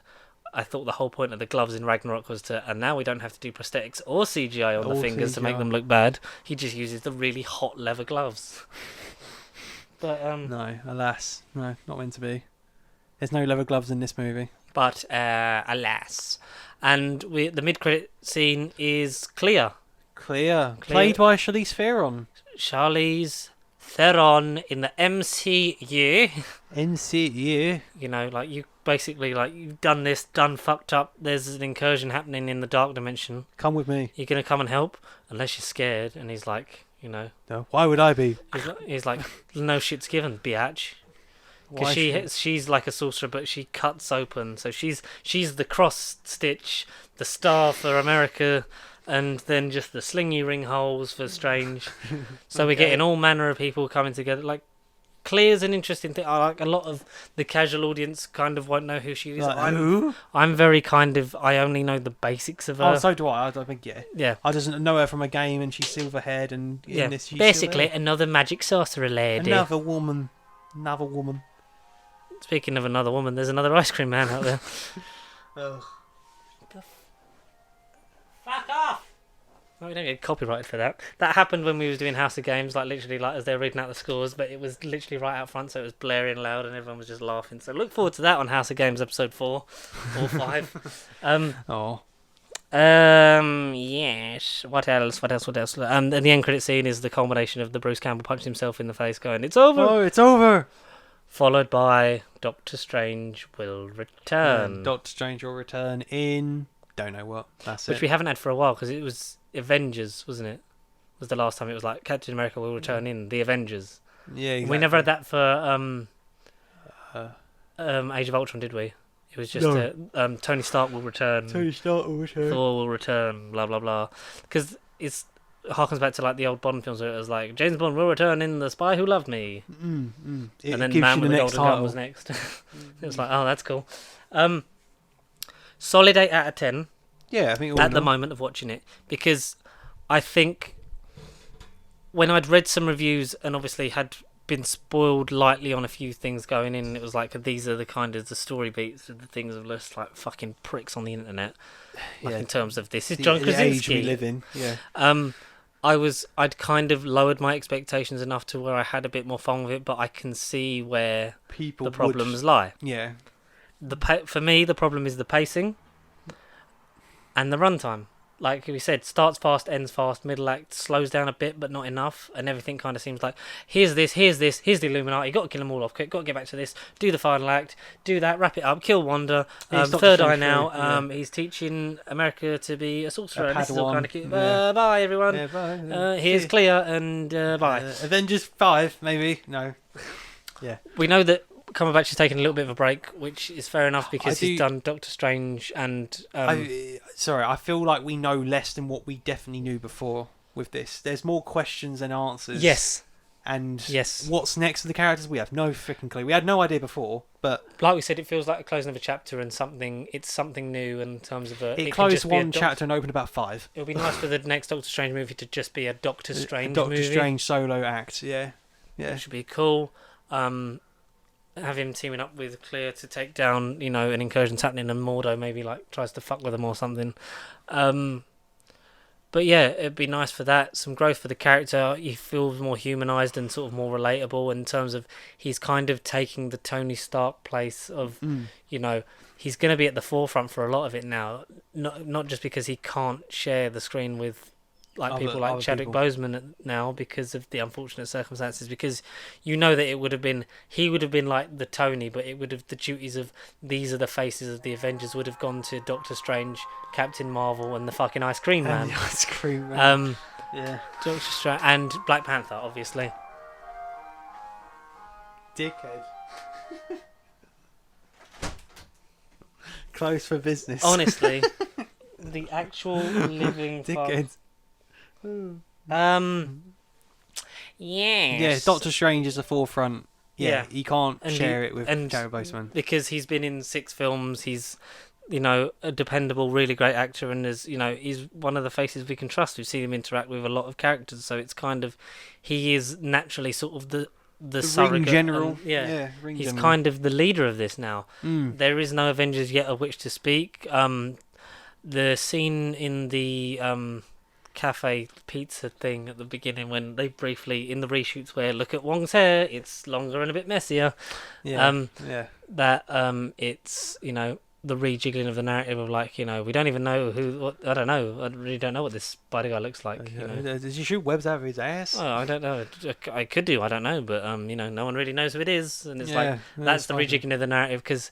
I thought the whole point of the gloves in Ragnarok was and now we don't have to do prosthetics or CGI on the fingers to make them look bad. He just uses the really hot leather gloves. But no, alas, no, not meant to be. There's no leather gloves in this movie. But alas, and the mid-credit scene is Clea, played by Charlize Theron. Charlize Theron in the MCU. MCU. Like, you basically, like, you've done fucked up. There's an incursion happening in the dark dimension. Come with me. You're gonna come and help, unless you're scared. And he's like, No, why would I be? He's like, no shit's given, biatch. Because she's like a sorcerer, but she cuts open. So she's the cross stitch, the star for America, and then just the slingy ring holes for Strange. So we're getting all manner of people coming together. Like, Clear's an interesting thing. Like, a lot of the casual audience kind of won't know who she is. Like, who? I'm very kind of, I only know the basics of her. Oh, so do I. I think, yeah. I just know her from a game, and she's silver-haired, and in this she's basically another magic sorcerer lady. Another woman. Speaking of another woman, there's another ice cream man out there. Oh. Fuck off! No, we don't get copyrighted for that. That happened when we was doing House of Games, like, literally, like, as they were reading out the scores, but it was literally right out front, so it was blaring loud and everyone was just laughing. So look forward to that on House of Games episode 4 or 5. Yes. What else? And the end credit scene is the culmination of the Bruce Campbell punching himself in the face, going, "It's over." Oh, it's over. Followed by Doctor Strange will return. Doctor Strange will return in don't know what. Which we haven't had for a while, because it was Avengers, wasn't it? Was the last time it was like Captain America will return in the Avengers. Yeah, exactly. We never had that for Age of Ultron, did we? It was just Tony Stark will return. Thor will return. Blah blah blah. Because it harkens back to, like, the old Bond films where it was like, James Bond will return in The Spy Who Loved Me. And then Man with the Golden Gun was next. It was like, oh, that's cool. Solid 8 out of 10. Yeah, I think at the moment of watching it, because I think when I'd read some reviews and obviously had been spoiled lightly on a few things going in, it was like these are the kind of the story beats of the things of just like fucking pricks on the internet. Like in terms of this is John the Krasinski. age we live in. Yeah. I'd kind of lowered my expectations enough to where I had a bit more fun with it, but I can see where People the problems lie. Yeah. For me, the problem is the pacing and the runtime. Like we said, starts fast, ends fast, middle act slows down a bit, but not enough, and everything kind of seems like, here's the Illuminati, got to kill them all off quick, got to get back to this, do the final act, do that, wrap it up, kill Wanda, third eye now, he's teaching America to be a sorcerer, and this is all kind of cute. Bye everyone, Yeah, bye. here's Clea, and bye. Avengers 5, maybe? No. Yeah. We know that Cumberbatch is taking a little bit of a break, which is fair enough because he's done Doctor Strange and... I feel like we know less than what we definitely knew before with this. There's more questions than answers. Yes. And what's next for the characters? We have no freaking clue. We had no idea before, but... Like we said, it feels like the closing of a chapter and it's something new in terms of a... It closed one chapter and opened about 5. It would be nice for the next Doctor Strange movie to just be a Doctor Strange movie. Doctor Strange solo act, yeah. Which should be cool. Have him teaming up with Clea to take down, an incursion's happening and Mordo maybe like tries to fuck with him or something. But yeah, it'd be nice for that. Some growth for the character. He feels more humanised and sort of more relatable in terms of he's kind of taking the Tony Stark place of, he's going to be at the forefront for a lot of it now. Not just because he can't share the screen with people like Chadwick Boseman now because of the unfortunate circumstances, because that he would have been like the Tony, but it would have the duties of these are the faces of the Avengers would have gone to Doctor Strange, Captain Marvel, and the fucking Ice Cream Man. And the Ice Cream Man. Yeah. Doctor Strange and Black Panther, obviously. Dickhead. Close for business. Honestly, the actual living dickhead. Yes. Yeah, Doctor Strange is the forefront. Yeah. He can't and share it with Chadwick Boseman. Because he's been in 6 films, he's a dependable, really great actor, and he's one of the faces we can trust. We've seen him interact with a lot of characters, so it's kind of he is naturally sort of the surrogate ring general. He's general. Kind of the leader of this now. There is no Avengers yet of which to speak. The scene in the cafe pizza thing at the beginning when they briefly in the reshoots where look at Wong's hair, it's longer and a bit messier. It's the rejiggling of the narrative of we don't even know I don't know. I really don't know what this spider guy looks like. Does he shoot webs out of his ass? Oh, I don't know. I could do. I don't know. But no one really knows who it is, and it's that's the rejigging of the narrative because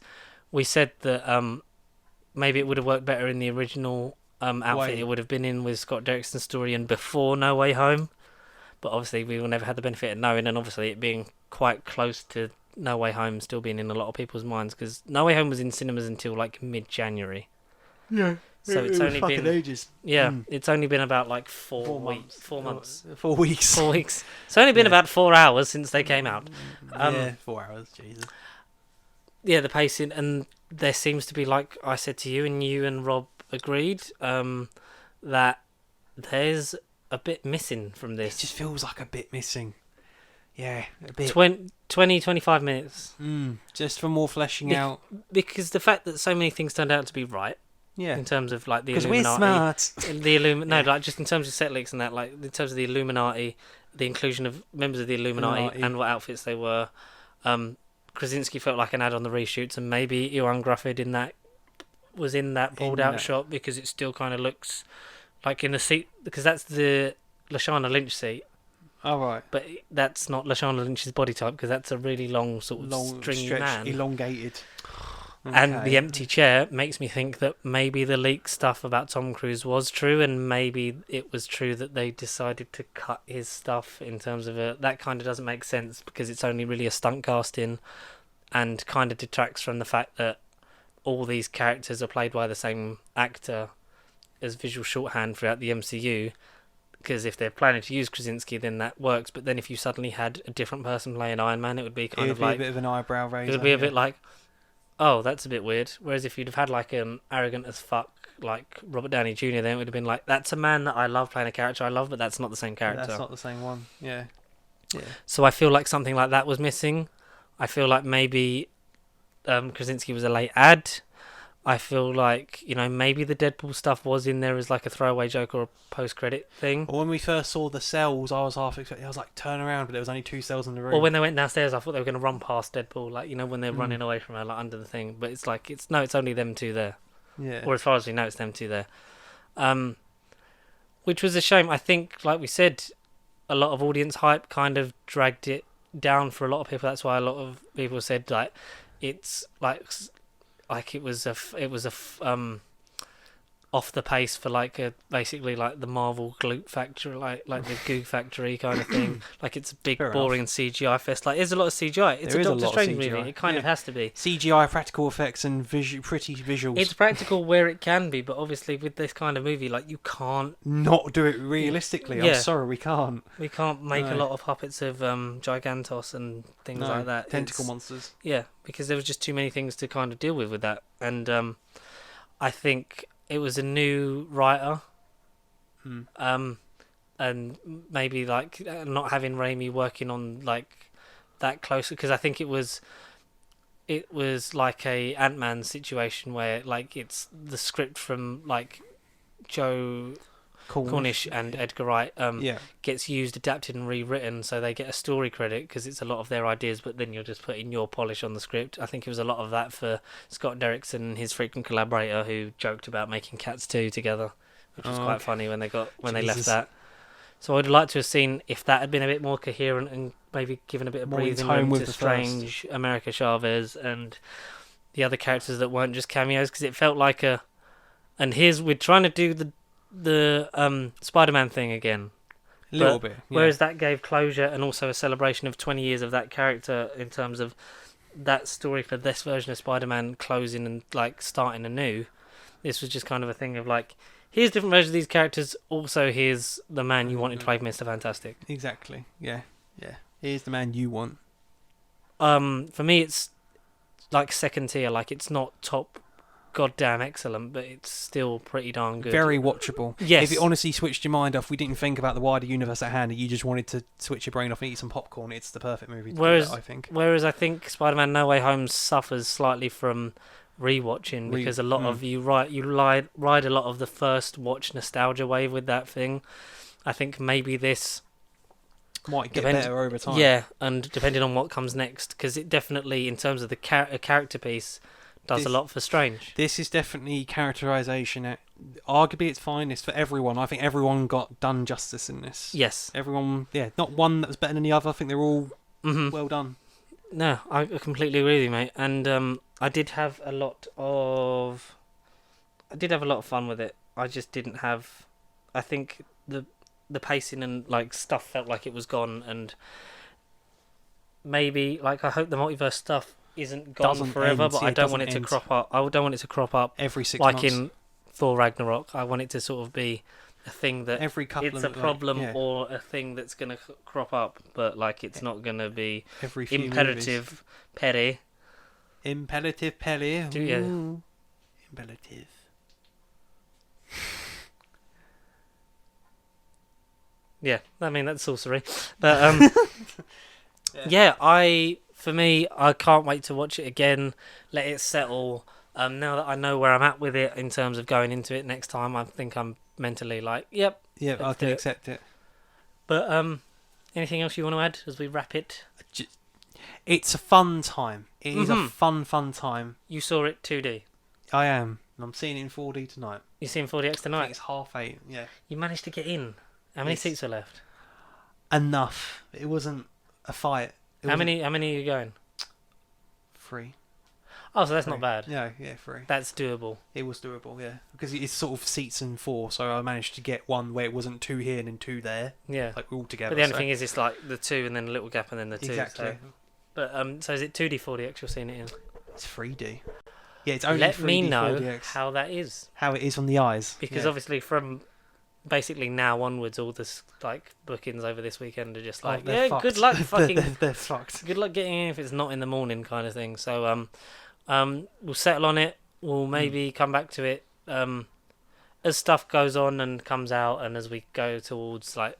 we said that maybe it would have worked better in the original outfit it would have been in with Scott Derrickson's story and before No Way Home, but obviously we will never have the benefit of knowing, and obviously it being quite close to No Way Home still being in a lot of people's minds because No Way Home was in cinemas until mid-January. Yeah. So it's only been ages. Yeah, it's only been about 4 months. 4 months. 4 weeks. 4 weeks. It's only been about 4 hours since they came out. 4 hours. Jesus. Yeah, the pacing, and there seems to be, like I said to you, and you and Rob agreed, that there's a bit missing from this. It just feels like a bit missing. Yeah, a bit. 25 minutes. Just for more fleshing out. Because the fact that so many things turned out to be right. Yeah. In terms of the Illuminati. Because we're smart. No, just in terms of set leaks and that, in terms of the Illuminati, the inclusion of members of the Illuminati. And what outfits they were. Krasinski felt like an ad on the reshoots, and maybe Ioan Gruffudd was in that pulled out shot because it still kind of looks like in the seat, because that's the Lashana Lynch seat. Oh, right. But that's not Lashana Lynch's body type because that's a really long stringy man. Elongated. Okay. And the empty chair makes me think that maybe the leak stuff about Tom Cruise was true, and maybe it was true that they decided to cut his stuff in terms of that kind of doesn't make sense because it's only really a stunt casting and kind of detracts from the fact that all these characters are played by the same actor as visual shorthand throughout the MCU. Because if they're planning to use Krasinski, then that works. But then if you suddenly had a different person playing Iron Man, it would be kind of like... a bit of an eyebrow raiser. It would be a bit like, oh, that's a bit weird. Whereas if you'd have had an arrogant as fuck like Robert Downey Jr., then it would have been like, that's a man that I love playing a character I love, but that's not the same character. That's not the same one. Yeah. Yeah. So I feel like something like that was missing. I feel like maybe Krasinski was a late ad. I feel like, maybe the Deadpool stuff was in there as like a throwaway joke or a post-credit thing. Or when we first saw the cells, I was half expecting. I was like, turn around, but there was only 2 cells in the room. Or when they went downstairs, I thought they were going to run past Deadpool, like, when they're running away from her, like, under the thing. But it's like, it's only them two there. Yeah. Or as far as we know, it's them two there. Which was a shame. I think, like we said, a lot of audience hype kind of dragged it down for a lot of people. That's why a lot of people said, like, it's like it was off the pace for basically like the Marvel glue factory, like the goo factory kind of thing. Like it's a big Fair boring CGI fest. Like there's a lot of CGI. It's There a is a Doctor lot of Strange movie. CGI. It kind of has to be. CGI, practical effects, and pretty visuals. It's practical where it can be, but obviously with this kind of movie, like you can't not do it realistically. Yeah. I'm sorry, we can't. We can't make a No. lot of puppets of Gigantos and things No, like that. tentacle monsters. Yeah, because there was just too many things to kind of deal with that. And I think it was a new writer. And maybe like not having Raimi working on like that close, because I think it was like a Ant-Man situation where like it's the script from like Joe Cornish and Edgar Wright gets used, adapted and rewritten, so they get a story credit because it's a lot of their ideas, but then you're just putting your polish on the script. I think it was a lot of that for Scott Derrickson, his frequent collaborator, who joked about making Cats 2 together, which was quite funny when they left that. So I'd like to have seen if that had been a bit more coherent and maybe given a bit of More in breathing tone room with to the Strange, America Chavez, and the other characters that weren't just cameos, because it felt like we're trying to do the Spider-Man thing again. A little bit. Yeah. Whereas that gave closure and also a celebration of 20 years of that character in terms of that story for this version of Spider-Man closing and like starting anew. This was just kind of a thing of like, here's different versions of these characters, also here's the man you wanted to play Mr. Fantastic. Exactly. Yeah. Yeah. Here's the man you want. For me it's like second tier, like it's not top goddamn excellent, but it's still pretty darn good. Very watchable. Yes. If it honestly switched your mind off, we didn't think about the wider universe at hand, and you just wanted to switch your brain off and eat some popcorn, it's the perfect movie to do that, I think. Whereas I think Spider-Man No Way Home suffers slightly from rewatching, because a lot of you ride a lot of the first watch nostalgia wave with that thing. I think maybe this might get better over time. Yeah, and depending on what comes next, because it definitely, in terms of the character piece, does a lot for Strange. This is definitely characterization at arguably its finest for everyone. I think everyone got done justice in this. Yes. Everyone, not one that was better than the other. I think they're all well done. No, I completely agree with you, mate. And I did have a lot of fun with it. I just didn't have. I think the pacing and like stuff felt like it was gone, and maybe like I hope the multiverse stuff isn't gone forever, but I don't want it to crop up. I don't want it to crop up every 6 like months. in Thor Ragnarok. I want it to sort of be a thing that every couple it's a problem or a thing that's going to crop up, but like it's not going to be every few imperative petty. Imperative petty. Imperative. Yeah, I mean that's sorcery, but for me, I can't wait to watch it again, let it settle. Now that I know where I'm at with it in terms of going into it next time, I think I'm mentally like, yep, I can accept it. But anything else you want to add as we wrap it? It's a fun time. It is a fun time. You saw it 2D. I am, and I'm seeing it in 4D tonight. You're seeing 4DX tonight? I think it's 8:30. Yeah. You managed to get in. How many seats are left? Enough. It wasn't a fight. How many are you going? 3. Oh, so that's not bad. Yeah, 3. That's doable. It was doable, yeah. Because it's sort of seats in 4, so I managed to get one where it wasn't 2 here and then 2 there. Yeah. Like all together. But the only thing is it's like the 2 and then a little gap and then the 2. Exactly. But so is it 2D, 4DX you're seeing it in? It's 3D. Yeah, it's only 3D, Let me know 4DX. how that is. How it is on the eyes. Because obviously from basically now onwards, all this like bookings over this weekend are just like, fucked. good luck fucking... they're fucked. Good luck getting in if it's not in the morning kind of thing. So we'll settle on it. We'll maybe come back to it as stuff goes on and comes out, and as we go towards like,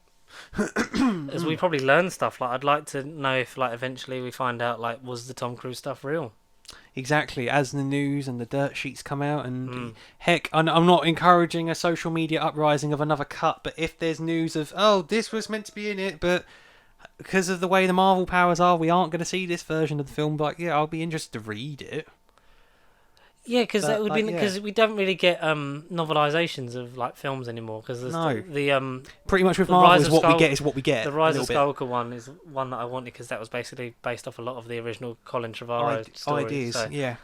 as we probably learn stuff, like I'd like to know if like eventually we find out like was the Tom Cruise stuff real? Exactly, as the news and the dirt sheets come out, and heck, I'm not encouraging a social media uprising of another cut, but if there's news of, oh, this was meant to be in it, but because of the way the Marvel powers are, we aren't going to see this version of the film, but yeah, I'll be interested to read it. Yeah, because that would like, be because we don't really get novelizations of like films anymore. Because the pretty much with the Marvel Rise is of what we Skull- get is what we get. the Rise of bit. Skywalker one is one that I wanted because that was basically based off a lot of the original Colin Trevorrow stories. Ideas, so. yeah.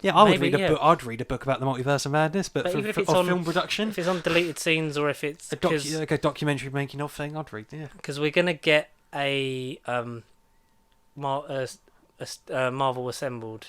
Yeah, I would Maybe, read a book. I'd read a book about the Multiverse of Madness, but even if for it's on film production, if it's on deleted scenes or if it's like a documentary making of thing, I'd read. Yeah, because we're gonna get a Marvel Assembled.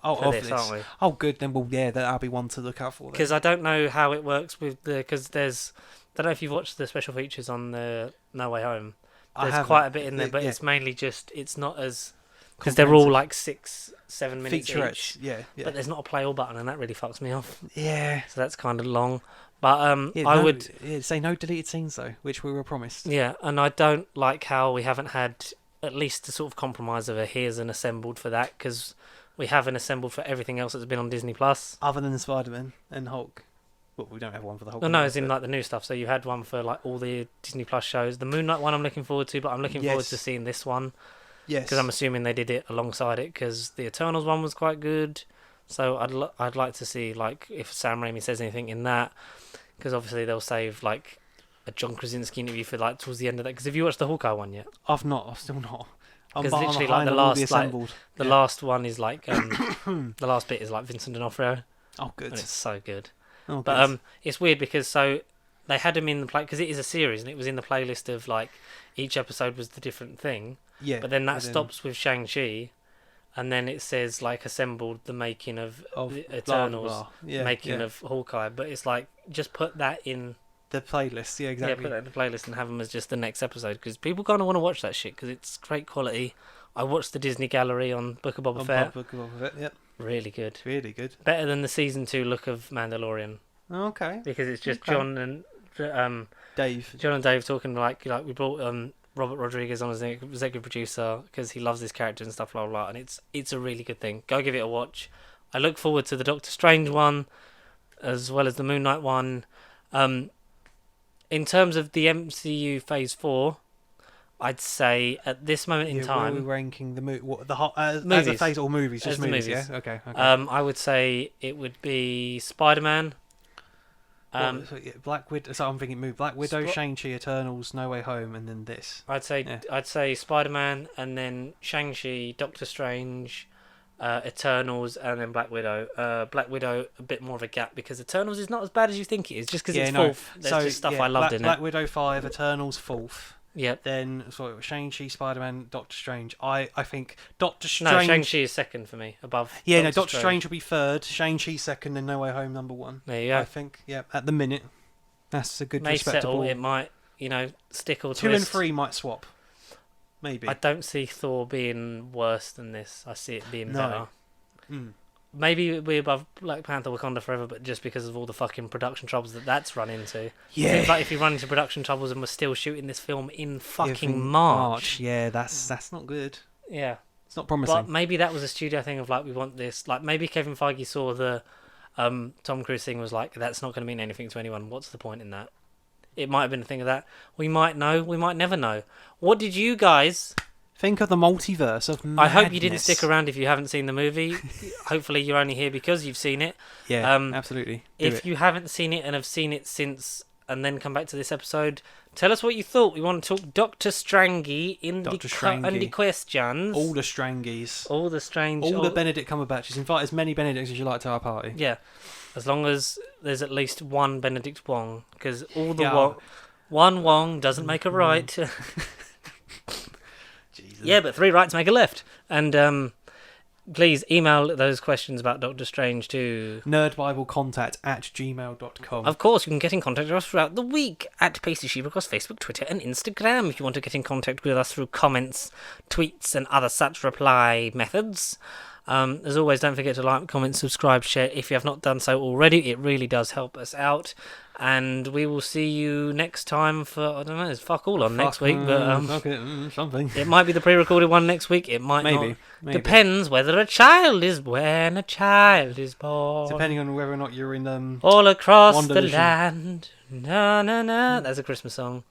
For this, aren't we? Oh, good. Then, well, yeah, that'll be one to look out for. Because I don't know how it works with because there's. I don't know if you've watched the special features on the No Way Home. There's quite a bit in there, but it's mainly just it's not as because they're all like 6-7 minutes each. Yeah. But there's not a play all button, and that really fucks me off. Yeah. So that's kind of long. But I would say no deleted scenes though, which we were promised. Yeah, and I don't like how we haven't had at least a sort of compromise of a here's an assembled for that because. We have an assembled for everything else that's been on Disney Plus. Other than Spider-Man and Hulk. Well, we don't have one for the Hulk. No, as in like the new stuff. So you had one for like all the Disney Plus shows. The Moon Knight one I'm looking forward to, but I'm looking forward to seeing this one. Yes. Because I'm assuming they did it alongside it because the Eternals one was quite good. So I'd like to see like if Sam Raimi says anything in that. Because obviously they'll save like a John Krasinski interview for like towards the end of that. Because have you watched the Hawkeye one yet? I've still not. Because literally, like the last one is like the last bit is like Vincent D'Onofrio. Oh, good! And it's so good. Oh, but it's weird because so they had him in the play because it is a series and it was in the playlist of like each episode was the different thing. Yeah. But then that stops with Shang-Chi, and then it says like assembled the making of the Eternals, blah, blah. Yeah, making of Hawkeye. But it's like just put that in. The playlist, yeah, exactly. Yeah, put that in the playlist and have them as just the next episode because people kind of want to watch that shit because it's great quality. I watched the Disney Gallery on Book of Boba Fett. Book of Boba Fett, yep. Really good. Really good. Better than the season 2 look of Mandalorian. Okay. Because it's just John and Dave. John and Dave talking like we brought Robert Rodriguez on as an executive producer because he loves this character and stuff, blah, blah, blah, and it's a really good thing. Go give it a watch. I look forward to the Doctor Strange one as well as the Moon Knight one. In terms of the MCU Phase 4, I'd say at this moment in time... Where are we ranking the as a phase or movies? Just movies, yeah? Okay. I would say it would be Spider-Man. Black Widow. So I'm thinking Black Widow, Shang-Chi, Eternals, No Way Home, and then this. I'd say Spider-Man, and then Shang-Chi, Doctor Strange... Eternals and then Black Widow. Black Widow a bit more of a gap because Eternals is not as bad as you think it is just because it's fourth. There's just stuff I loved in Black it. Widow 5, Eternals 4th. Yep. Then Shang-Chi, Spider-Man, Doctor Strange. I think Doctor Strange. No, Shang-Chi is second for me above. Yeah, Doctor Strange will be third. Shang-Chi second, and No Way Home number 1. There you go. I think. Yeah, at the minute, that's a good May respectable. Settle, it might stick or twist. 2 and 3 might swap. Maybe. I don't see Thor being worse than this. I see it being better. Mm. Maybe we're above Black Panther Wakanda Forever, but just because of all the fucking production troubles that's run into. Yeah. It seems like if you run into production troubles and we're still shooting this film in fucking March. Yeah, that's not good. Yeah. It's not promising. But maybe that was a studio thing of like, we want this. Like, maybe Kevin Feige saw the Tom Cruise thing was like, that's not going to mean anything to anyone. What's the point in that? It might have been a thing of that. We might know. We might never know. What did you guys... think of the multiverse of madness? I hope you didn't stick around if you haven't seen the movie. Hopefully you're only here because you've seen it. Yeah, absolutely. If you haven't seen it and have seen it since and then come back to this episode, tell us what you thought. We want to talk Doctor Strangy in the questions. All the Strangies. All the strange... All the Benedict Cumberbatches. Invite as many Benedicts as you like to our party. Yeah. As long as there's at least one Benedict Wong. Because all the one Wong doesn't make a right. Yeah, but 3 rights make a left. And please email those questions about Doctor Strange to nerdbiblecontact@gmail.com. Of course, you can get in contact with us throughout the week at Pasty Sheep across Facebook, Twitter and Instagram. If you want to get in contact with us through comments, tweets and other such reply methods, As always, don't forget to like, comment, subscribe, share if you have not done so already. It really does help us out. And we will see you next time for, I don't know, there's fuck all on next week, but something. it might be the pre-recorded one next week. It might Maybe. not. Depends when a child is born. Depending on whether or not you're in All across One the Division. land. Na na na. That's a Christmas song.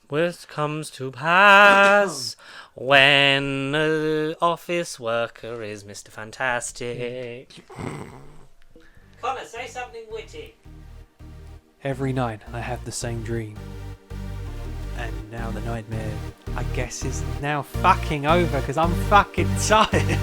Which comes to pass when an office worker is Mr. Fantastic. Connor, say something witty. Every night I have the same dream. And now the nightmare, I guess, is now fucking over because I'm fucking tired.